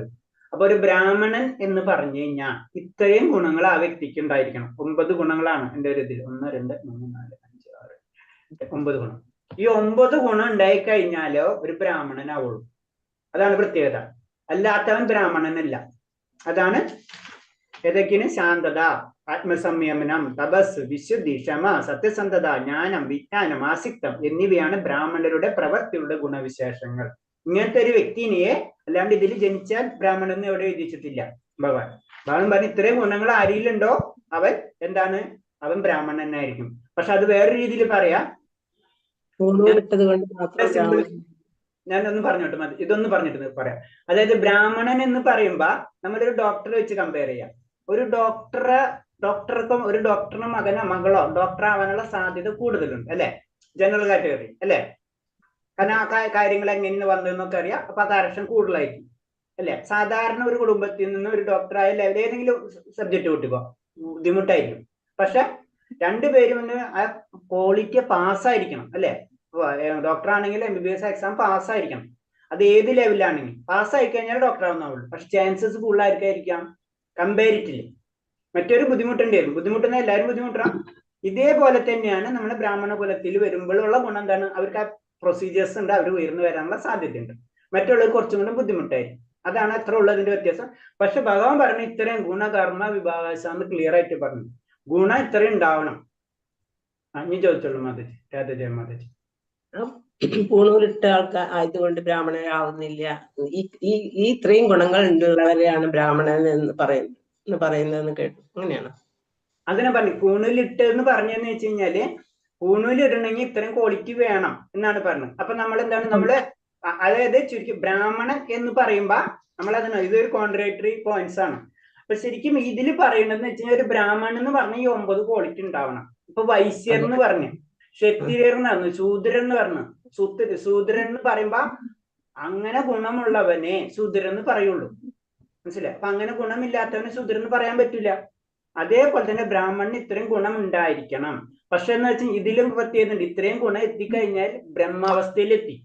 Speaker 2: അപ്പൊ ഒരു ബ്രാഹ്മണൻ എന്ന് പറഞ്ഞു കഴിഞ്ഞാൽ ഇത്രയും ഗുണങ്ങൾ ആ വ്യക്തിക്ക് ഉണ്ടായിരിക്കണം. 9 ഗുണങ്ങളാണ് എൻ്റെ ഒരു ഇതിൽ. 1, 2, 3, 4, 5, 6, 9 ഗുണം. ഈ 9 ഗുണം ഉണ്ടായി കഴിഞ്ഞാലോ ഒരു ബ്രാഹ്മണനാവുള്ളൂ. അതാണ് പ്രത്യേകത. അല്ലാത്തവൻ ബ്രാഹ്മണനല്ല. അതാണ് ഏതൊക്കെയാണ്? ശാന്തത, ആത്മസംയമനം, തപസ്, വിശുദ്ധി, ക്ഷമ, സത്യസന്ധത, ജ്ഞാനം, വിജ്ഞാനം, ആസിക്തം എന്നിവയാണ് ബ്രാഹ്മണരുടെ പ്രവർത്തിയുടെ ഗുണവിശേഷങ്ങൾ. ഇങ്ങനത്തെ ഒരു വ്യക്തിനെ അല്ലാണ്ട് ഇതിൽ ജനിച്ചാൽ ബ്രാഹ്മണൻ എന്ന് എവിടെ എഴുതിച്ചിട്ടില്ല. ഭഗവാൻ പറഞ്ഞ ഇത്രയും ഗുണങ്ങൾ ആരിലുണ്ടോ അവൻ എന്താണ്? അവൻ ബ്രാഹ്മണനായിരിക്കും. പക്ഷെ അത് വേറെ രീതിയിൽ പറയാം. ഞാനൊന്ന് പറഞ്ഞോട്ടെ, മതി, ഇതൊന്ന് പറഞ്ഞിട്ട് പറയാം. അതായത് ബ്രാഹ്മണൻ എന്ന് പറയുമ്പോ നമ്മളൊരു ഡോക്ടറെ വെച്ച് കമ്പയർ ചെയ്യാം. ഒരു ഡോക്ടർക്കും ഒരു ഡോക്ടറിന് മകനോ മകളോ ഡോക്ടർ ആവാനുള്ള സാധ്യത കൂടുതലുണ്ട്, അല്ലെ? ജനറൽ കാറ്റഗറി അല്ലെ? കാരണം ആ കാര്യങ്ങൾ എങ്ങനെ വന്നതെന്നൊക്കെ അറിയാം. അപ്പൊ ആ കറക്ഷൻ കൂടുതലായിരിക്കും, അല്ലെ? സാധാരണ ഒരു കുടുംബത്തിൽ നിന്ന് ഒരു ഡോക്ടറായ ലെവൽ ഏതെങ്കിലും സബ്ജക്ട് കൂട്ടിപ്പോ ബുദ്ധിമുട്ടായിരിക്കും. പക്ഷെ രണ്ടുപേരും ആ ക്വാളിറ്റി പാസ്സായിരിക്കണം, അല്ലെ? ഡോക്ടർ ആണെങ്കിൽ MBBS എക്സാം പാസ്സായിരിക്കണം. അത് ഏത് ലെവലാണെങ്കിൽ പാസ്സായി കഴിഞ്ഞാൽ ഡോക്ടർ ആവുന്നുള്ളൂ. പക്ഷെ ചാൻസസ് കൂടുതലായിരിക്കാം കമ്പാരിറ്റീവ്ലി. മറ്റൊരു ബുദ്ധിമുട്ടുണ്ടായിരുന്നു. ബുദ്ധിമുട്ടുന്ന എല്ലാവരും ബുദ്ധിമുട്ടാം. ഇതേപോലെ തന്നെയാണ് നമ്മുടെ ബ്രാഹ്മണ കുലത്തിൽ വരുമ്പോഴുള്ള ഗുണം എന്താണ്? അവർക്ക് ആ പ്രൊസീജിയേഴ്സ് ഉണ്ട്, അവർ ഉയർന്നു വരാനുള്ള സാധ്യതയുണ്ട്. മറ്റുള്ളവർ കുറച്ചും കൂടെ ബുദ്ധിമുട്ടായിരിക്കും. അതാണ് അത്ര ഉള്ളതിന്റെ വ്യത്യാസം. പക്ഷെ ഭഗവാൻ പറഞ്ഞ ഇത്രയും ഗുണകർമ്മ വിഭാഗാശാന്ന് ക്ലിയർ ആയിട്ട് പറഞ്ഞു. ഗുണം ഇത്രയും ഉണ്ടാവണം. ഇനി ചോദിച്ചോളൂ മാതാജി, രാധജയ മാതാജി.
Speaker 4: പൂണൂലിട്ട ആൾക്കാർ ആയതുകൊണ്ട് ബ്രാഹ്മണരാവുന്നില്ല. ഈ ഇത്രയും ഗുണങ്ങൾ ഉള്ളവരെയാണ് ബ്രാഹ്മണൻ എന്ന് പറയുന്നതെന്ന് കേട്ടു. അങ്ങനെയാണ്
Speaker 2: അതിനെ പറഞ്ഞു. പൂണൂലിട്ട് എന്ന് പറഞ്ഞെന്ന് വെച്ച് കഴിഞ്ഞാല് പൂണൂലിടണമെങ്കിൽ ഇത്രയും ക്വാളിറ്റി വേണം എന്നാണ് പറഞ്ഞത്. അപ്പൊ നമ്മൾ എന്താണ് അതായത് ചുരുക്കി ബ്രാഹ്മണൻ എന്ന് പറയുമ്പോ നമ്മളതിന് ഇതൊരു കോൺട്രേറ്ററി പോയിന്റ്സ് ആണ്. അപ്പൊ ശരിക്കും ഇതിൽ പറയണെന്ന് വെച്ച് കഴിഞ്ഞാൽ ഒരു ബ്രാഹ്മണൻ എന്ന് പറഞ്ഞ ഈ 9 ക്വാളിറ്റി ഉണ്ടാവണം. ഇപ്പൊ വൈശ്യർ എന്ന് പറഞ്ഞു, ക്ഷത്രിയർ എന്ന് പറഞ്ഞു, ശൂദ്രൻ എന്ന് പറഞ്ഞു. ശൂദ്രൻ എന്ന് പറയുമ്പോ അങ്ങനെ ഗുണമുള്ളവനെ ശൂദ്രൻ എന്ന് പറയുള്ളൂ, മനസ്സിലായി? അപ്പൊ അങ്ങനെ ഗുണമില്ലാത്തവനെ ശൂദ്രൻ എന്ന് പറയാൻ പറ്റില്ല. അതേപോലെ തന്നെ ബ്രാഹ്മണന് ഇത്രയും ഗുണം ഉണ്ടായിരിക്കണം. പക്ഷെ എന്ന് വെച്ചാൽ ഇതിലും പ്രത്യേകത, ഇത്രയും ഗുണം എത്തിക്കഴിഞ്ഞാൽ ബ്രഹ്മാവസ്ഥയിലെത്തി.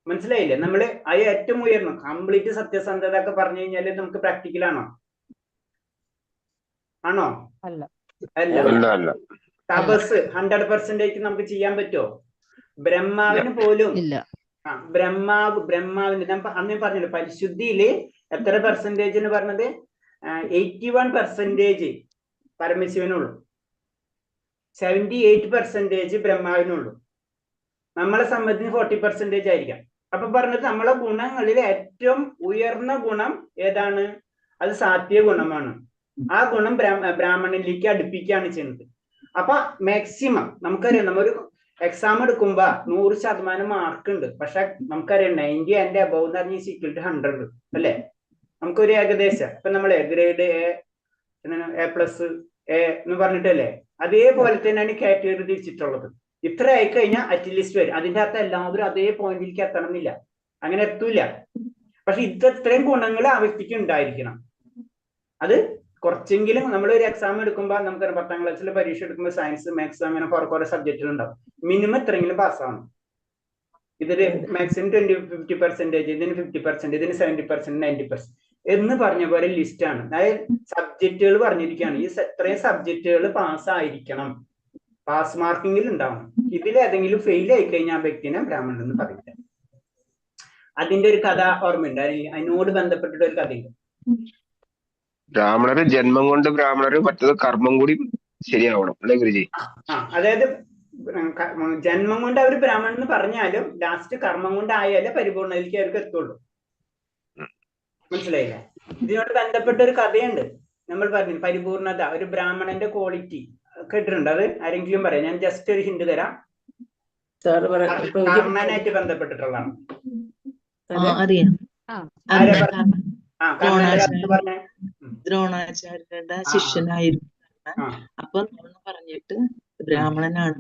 Speaker 2: മനസ്സിലായില്ലേ? നമ്മള് ആ ഏറ്റവും ഉയർന്നു കംപ്ലീറ്റ് സത്യസന്ധത ഒക്കെ പറഞ്ഞു കഴിഞ്ഞാല് നമുക്ക് പ്രാക്ടിക്കൽ ആണോ? അല്ല. തപസ് 100% നമുക്ക് ചെയ്യാൻ പറ്റുമോ? ബ്രഹ്മാവിന് പോലും ബ്രഹ്മാവിന് അന്ന് പറഞ്ഞല്ലോ പരിശുദ്ധിയില് എത്ര പെർസെന്റേജ് എന്ന് പറഞ്ഞത്? 81% പരമശിവനുള്ളൂ, 78% ബ്രഹ്മാവിനുള്ളൂ. നമ്മളെ സംബന്ധിച്ച് 40% ആയിരിക്കാം. അപ്പൊ പറഞ്ഞത് നമ്മളെ ഗുണങ്ങളിൽ ഏറ്റവും ഉയർന്ന ഗുണം ഏതാണ്? അത് സാത്വിക ഗുണമാണ്. ആ ഗുണം ബ്രാഹ്മണനിലേക്ക് അടുപ്പിക്കുകയാണ് ചെയ്യുന്നത്. അപ്പൊ മാക്സിമം നമുക്കറിയാം, നമ്മൊരു എക്സാം എടുക്കുമ്പോ 100% മാർക്ക് ഉണ്ട്. പക്ഷെ നമുക്കറിയാം 90 and above എന്ന് പറഞ്ഞാൽ ഈക്വൽ ടു 100, അല്ലെ? നമുക്കൊരു ഏകദേശം ഇപ്പൊ നമ്മളെ ഗ്രേഡ് A+, A എന്ന് പറഞ്ഞിട്ടല്ലേ? അതേപോലെ തന്നെയാണ് കാറ്റഗറി തിരിച്ചിട്ടുള്ളത്. ഇത്ര ആയിക്കഴിഞ്ഞാൽ അറ്റ്ലീസ്റ്റ് വരും. അതിന്റെ അകത്ത് എല്ലാവരും അതേ പോയിന്റിലേക്ക് എത്തണം എന്നില്ല, അങ്ങനെ എത്തൂല. പക്ഷെ ഇത്രയും ഗുണങ്ങൾ ആ വ്യക്തിക്ക് ഉണ്ടായിരിക്കണം. അത് കുറച്ചെങ്കിലും നമ്മളൊരു എക്സാം എടുക്കുമ്പോൾ നമുക്ക് 10ാം ക്ലാസ്സിൽ പരീക്ഷ എടുക്കുമ്പോൾ സയൻസ്, മാത്സ് അങ്ങനെ കുറെ സബ്ജക്റ്റുകൾ ഉണ്ടാവും. മിനിമം ഇത്രയെങ്കിലും പാസ്സാവണം. ഇതിന് മാത്സിന് 50%, ഇതിന് 50%, ഇതിന് 70%, 90% എന്ന് പറഞ്ഞ പോലെ ലിസ്റ്റ് ആണ്. അതായത് സബ്ജക്റ്റുകൾ പറഞ്ഞിരിക്കുകയാണ്. ഈ ഇത്രയും സബ്ജക്റ്റുകൾ പാസ്സായിരിക്കണം, പാസ് മാർക്കിങ്ങിൽ ഉണ്ടാവണം. ഇതിലേതെങ്കിലും ഫെയിൽ ആയി കഴിഞ്ഞാൽ ആ വ്യക്തിനെ ബ്രാഹ്മണൻ എന്ന് പറയില്ല. അതിന്റെ ഒരു കഥ ഓർമ്മയുണ്ട്, അതിനോട് ബന്ധപ്പെട്ടിട്ട് ഒരു കഥയുണ്ട്.
Speaker 1: ബ്രാഹ്മണര് ജന്മം കൊണ്ട് ബ്രാഹ്മണര്, മറ്റത് കർമ്മം കൂടി ശരിയാവണം അല്ലെ ഗുരുജി?
Speaker 2: അതായത് ജന്മം കൊണ്ട് അവർ ബ്രാഹ്മണൻ എന്ന് പറഞ്ഞാലും ലാസ്റ്റ് കർമ്മം കൊണ്ടായാലേ പരിപൂർണതയിലേക്ക് അവർക്ക് എത്തുള്ളൂ. മനസ്സിലായില്ലേ? ഇതിനോട് ബന്ധപ്പെട്ട ഒരു കഥയുണ്ട്. നമ്മൾ പറഞ്ഞു പരിപൂർണത, ഒരു ബ്രാഹ്മണന്റെ ക്വാളിറ്റി കേട്ടിട്ടുണ്ട്. അത് ആരെങ്കിലും പറയാം? ഞാൻ ജസ്റ്റ് ഒരു ഹിന്റ് തരാം. കർണനായിട്ട് ബന്ധപ്പെട്ടിട്ടുള്ളതാണ്.
Speaker 7: അറിയാം.
Speaker 2: ദ്രോണാചാര്യരുടെ
Speaker 7: ശിഷ്യനായിരുന്നു. അപ്പൊ പറഞ്ഞിട്ട് ബ്രാഹ്മണനാണ്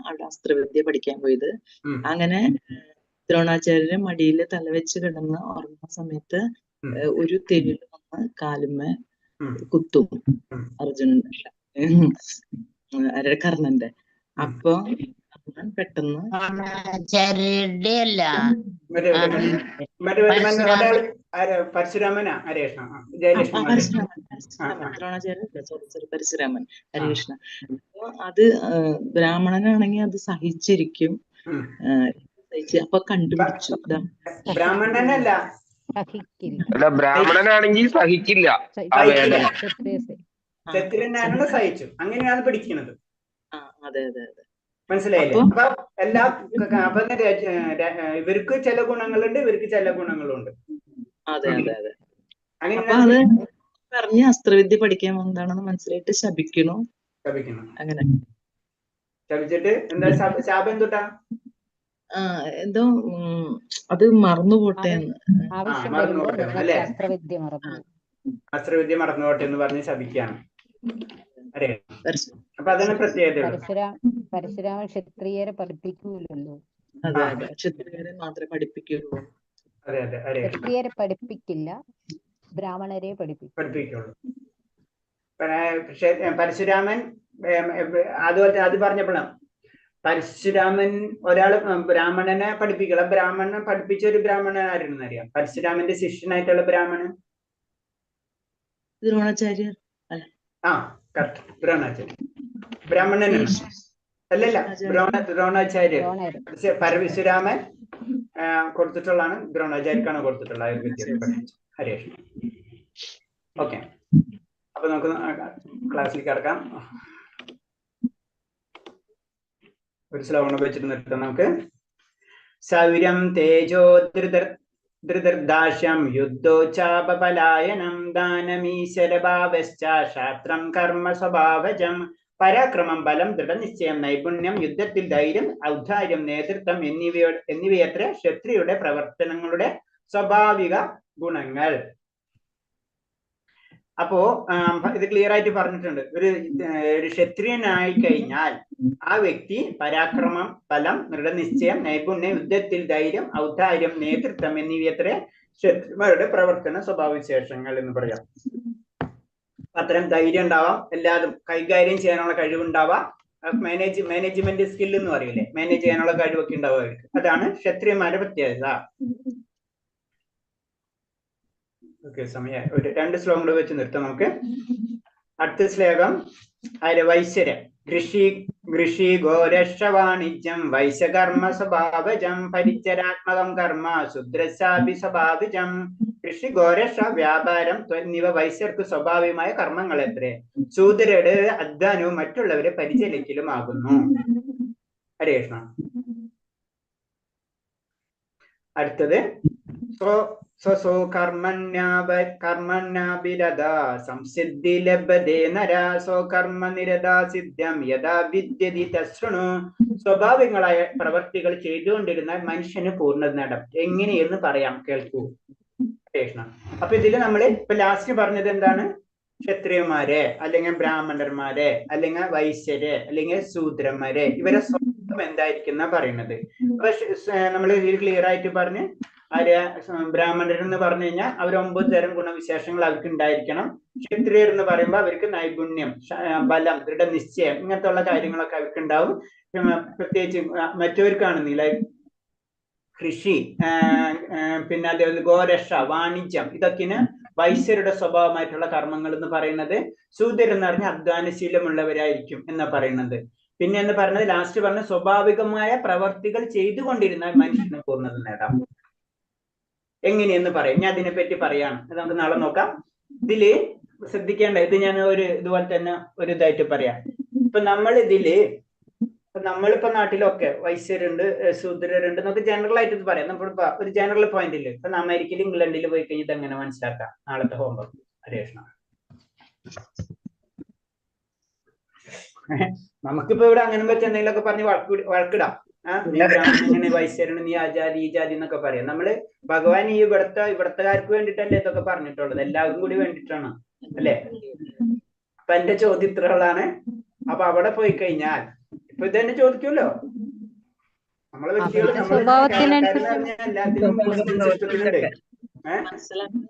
Speaker 7: അവിടെ അസ്ത്രവിദ്യ പഠിക്കാൻ പോയത്. അങ്ങനെ ദ്രോണാചാര്യരുടെ മടിയിൽ തലവെച്ച് കിടന്ന് ഉറങ്ങുന്ന സമയത്ത് ഒരു തെരുവ് വന്ന് കാലുമ്മേ കുത്തും അർജുനന്റെ കർണന്റെ. അപ്പൊ പെട്ടെന്ന്
Speaker 2: പരശുരാമൻ
Speaker 7: ഹരികൃഷ്ണ. അപ്പൊ അത് ബ്രാഹ്മണനാണെങ്കിൽ അത് സഹിച്ചിരിക്കും. അപ്പൊ കണ്ടുപിടിച്ചു
Speaker 2: ബ്രാഹ്മണനല്ല,
Speaker 1: ബ്രാഹ്മണനാണെങ്കിൽ സഹിക്കില്ല ആ വേദന.
Speaker 2: ക്ഷത്രിയനാണ് സഹിച്ചു. അങ്ങനെയാണ് പഠിക്കുന്നത്.
Speaker 7: അതെ അതെ അതെ,
Speaker 2: മനസ്സിലായില്ലേ? അപ്പൊ എല്ലാ ഇവർക്ക് ചില ഗുണങ്ങളുണ്ട്, ഇവർക്ക് ചില ഗുണങ്ങളുണ്ട്.
Speaker 7: അതെ അതെ അതെ. അങ്ങനെ പറഞ്ഞ് അസ്ത്രവിദ്യ പഠിക്കാൻ എന്താണെന്ന് മനസ്സിലായിട്ട് ശപിക്കണം. അങ്ങനെ
Speaker 2: ശപിച്ചിട്ട് എന്താ ശാപം എന്തുട്ടാ?
Speaker 7: എന്തോ അത് മറന്നുപോട്ടെ എന്ന്.
Speaker 2: അസ്ത്രവിദ്യ മറന്നുപോട്ടെ എന്ന് പറഞ്ഞ് ശപിക്കുകയാണ്. അതെ, അപ്പൊ അതിന് പ്രത്യേകത.
Speaker 3: പരശുരാമൻ ക്ഷത്രിയരെ പഠിപ്പിക്കൂലല്ലോ.
Speaker 7: അതെ അതെ, ക്ഷത്രിയരെ മാത്രമേ പഠിപ്പിക്കുള്ളൂ.
Speaker 2: അതെ അതെ അതെ,
Speaker 3: ക്ഷത്രിയരെ പഠിപ്പിക്കില്ല, ബ്രാഹ്മണരെ പഠിപ്പിക്കുള്ളൂ.
Speaker 2: പരശുരാമൻ അതുപോലെ അത് പറഞ്ഞപ്പോഴാണ് പരശുരാമൻ ഒരാള് ബ്രാഹ്മണനെ പഠിപ്പിക്കുക. ബ്രാഹ്മണനെ പഠിപ്പിച്ച ഒരു ബ്രാഹ്മണൻ ആരെന്ന് അറിയാം? പരശുരാമന്റെ ശിഷ്യനായിട്ടുള്ള ബ്രാഹ്മണൻ
Speaker 7: ദ്രോണാചാര്യർ.
Speaker 2: കറക്റ്റ്, ദ്രോണാചാര്യർ ബ്രാഹ്മണനാണ്. അല്ലല്ല, ദ്രോണാചാര്യർ. പരശുരാമൻ കൊടുത്തിട്ടുള്ളതാണ്, ദ്രോണാചാര്യക്കാണ് കൊടുത്തിട്ടുള്ളത് ഹരേഷ്. ഓക്കെ, അപ്പൊ നമുക്ക് ക്ലാസ്സിലേക്ക് കടക്കാം. ഒരു ശ്ലോകം വെച്ചിട്ട് നിർത്താം നമുക്ക്. സൗര്യം തേജോ ധൃതർദാശ്യം യുദ്ധോച്ചാപലായനം ദാനമീശ്വരഭാവശ്ച ശാസ്ത്രം കർമ്മ സ്വഭാവജം പരാക്രമം ബലം ദൃഢനിശ്ചയം നൈപുണ്യം യുദ്ധത്തിൽ ധൈര്യം ഔദാര്യം നേതൃത്വം എന്നിവയത്ര ക്ഷത്രിയുടെ പ്രവർത്തനങ്ങളുടെ സ്വാഭാവിക ഗുണങ്ങൾ. അപ്പോ ഇത് ക്ലിയർ ആയിട്ട് പറഞ്ഞിട്ടുണ്ട്. ഒരു ക്ഷത്രിയനായി കഴിഞ്ഞാൽ ആ വ്യക്തി പരാക്രമം, ബലം, ദൃഢനിശ്ചയം, നൈപുണ്യം, യുദ്ധത്തിൽ ധൈര്യം, ഔദാര്യം, നേതൃത്വം എന്നിവയത്ര ക്ഷത്രിയന്മാരുടെ പ്രവർത്തന സ്വഭാവവിശേഷങ്ങൾ എന്ന് പറയാം. അത്തരം ധൈര്യം ഉണ്ടാവാം, എല്ലാതും കൈകാര്യം ചെയ്യാനുള്ള കഴിവുണ്ടാവാം, മാനേജ്മെന്റ് സ്കിൽ എന്ന് പറയില്ലേ, മാനേജ് ചെയ്യാനുള്ള കഴിവൊക്കെ ഉണ്ടാവുക അവർക്ക്. അതാണ് ക്ഷത്രിയന്മാരുടെ പ്രത്യേകത. ഓക്കെ, സമയം ഒരു 2 ശ്ലോകം കൂടെ വെച്ച് നിർത്താം നമുക്ക്. അടുത്ത ശ്ലോകം വൈശ്യര. കൃഷി ഗോരക്ഷവാണിജ്യം വൈശ്യകർമ്മ സ്വഭാവജം പരിചരാത്മകം കർമ്മ ശുദ്രശാപി സ്വഭാവജം. കൃഷി, ഗോരക്ഷ, വ്യാപാരം എന്നിവ വൈശ്യർക്ക് സ്വാഭാവികമായ കർമ്മങ്ങൾ എത്രേ. ശൂദ്രരുടെ അധ്വാനവും മറ്റുള്ളവരെ പരിചരിക്കലും ആകുന്നു. ഹരേ കൃഷ്ണ. അടുത്തത് സ്വസോ കർമ്മണ്യാഭിരത സംസിദ്ധി ലഭ്യതേ നരാ സ്വകർമ്മ നിരതാ സിദ്ധ്യം യഥാ വിദ്യതി തശൃണു. സ്വാഭാവികങ്ങളായ പ്രവർത്തികൾ ചെയ്തുകൊണ്ടിരുന്ന മനുഷ്യന് പൂർണ്ണത നേടാം. എങ്ങനെയെന്ന് പറയാം, കേൾക്കൂ. കൃഷ്ണ. അപ്പൊ ഇതില് നമ്മള് ഇപ്പൊ ലാസ്റ്റ് പറഞ്ഞത് എന്താണ്? ക്ഷത്രിയന്മാരെ അല്ലെങ്കിൽ ബ്രാഹ്മണന്മാരെ അല്ലെങ്കിൽ വൈശ്യരെ അല്ലെങ്കിൽ ശൂദ്രന്മാരെ, ഇവരെ സ്വന്തം എന്തായിരിക്കുന്ന പറയുന്നത്. അപ്പൊ നമ്മൾ ഇതിൽ ക്ലിയർ ആയിട്ട് പറഞ്ഞ് ബ്രാഹ്മണർ എന്ന് പറഞ്ഞു കഴിഞ്ഞാൽ അവർ 9 തരം ഗുണവിശേഷങ്ങൾ അവർക്ക് ഉണ്ടായിരിക്കണം. ക്ഷത്രിയർ എന്ന് പറയുമ്പോൾ അവർക്ക് നൈപുണ്യം, ബലം, ദൃഢനിശ്ചയം ഇങ്ങനത്തെ ഉള്ള കാര്യങ്ങളൊക്കെ അവർക്ക് ഉണ്ടാവും. പ്രത്യേകിച്ച് മറ്റവർക്കാണെന്നില്ല കൃഷി, പിന്നെ അതേപോലെ ഗോരക്ഷ, വാണിജ്യം, ഇതൊക്കെയാണ് വൈശ്യരുടെ സ്വഭാവമായിട്ടുള്ള കർമ്മങ്ങൾ എന്ന് പറയുന്നത്. ശൂദ്രർ എന്ന് പറഞ്ഞാൽ അധ്വാനശീലമുള്ളവരായിരിക്കും എന്നാ പറയുന്നത്. പിന്നെ എന്ന് പറഞ്ഞത് ലാസ്റ്റ് പറഞ്ഞ സ്വാഭാവികമായ പ്രവർത്തികൾ ചെയ്തുകൊണ്ടിരുന്നാൽ മനുഷ്യന് പൂർണ്ണത നേടാം. എങ്ങനെയെന്ന് പറയും. ഞാൻ അതിനെപ്പറ്റി പറയാണ്, അത് നമുക്ക് നാളെ നോക്കാം. ഇതില് ശ്രദ്ധിക്കേണ്ട ഇത് ഞാൻ ഇതുപോലെ തന്നെ ഒരു ഇതായിട്ട് പറയാം. ഇപ്പൊ നമ്മളിപ്പോ നാട്ടിലൊക്കെ വൈശ്യരുണ്ട്, ശൂദ്രരുണ്ട് എന്നൊക്കെ ജനറൽ ആയിട്ട് ഇത് പറയാം. നമ്മളിപ്പോ ഒരു ജനറൽ പോയിന്റിൽ ഇപ്പൊ അമേരിക്കയിൽ ഇംഗ്ലണ്ടിൽ പോയി കഴിഞ്ഞിട്ട് എങ്ങനെ മനസ്സിലാക്കാം നാളത്തെ ഹോംവർക്ക് ഹരേഷ്ണ. നമുക്കിപ്പോ ഇവിടെ അങ്ങനെ വെച്ച് എന്തെങ്കിലുമൊക്കെ പറഞ്ഞ് വഴക്കിടാം. നീ ഇങ്ങനെ വൈശ്യരുണ്ട്, നീ ആ ജാതി ഈ ജാതി എന്നൊക്കെ പറയാം. നമ്മള് ഭഗവാൻ ഈ ഇവിടത്തുകാർക്ക് വേണ്ടിയിട്ടല്ലേ ഇതൊക്കെ പറഞ്ഞിട്ടുള്ളത്, എല്ലാവർക്കും കൂടി വേണ്ടിയിട്ടാണ് അല്ലേ? അപ്പൊ എന്റെ ചോദ്യം ഇത്രകളാണ്. അപ്പൊ അവിടെ പോയി കഴിഞ്ഞാൽ ഇപ്പൊ ഇതന്നെ ചോദിക്കുമല്ലോ, നമ്മളെ വ്യക്തികൾ എല്ലാത്തിനും ക്വസ്റ്റ്യൻസ് എടുക്കുന്നുണ്ട്.
Speaker 7: മനസ്സിലാക്കി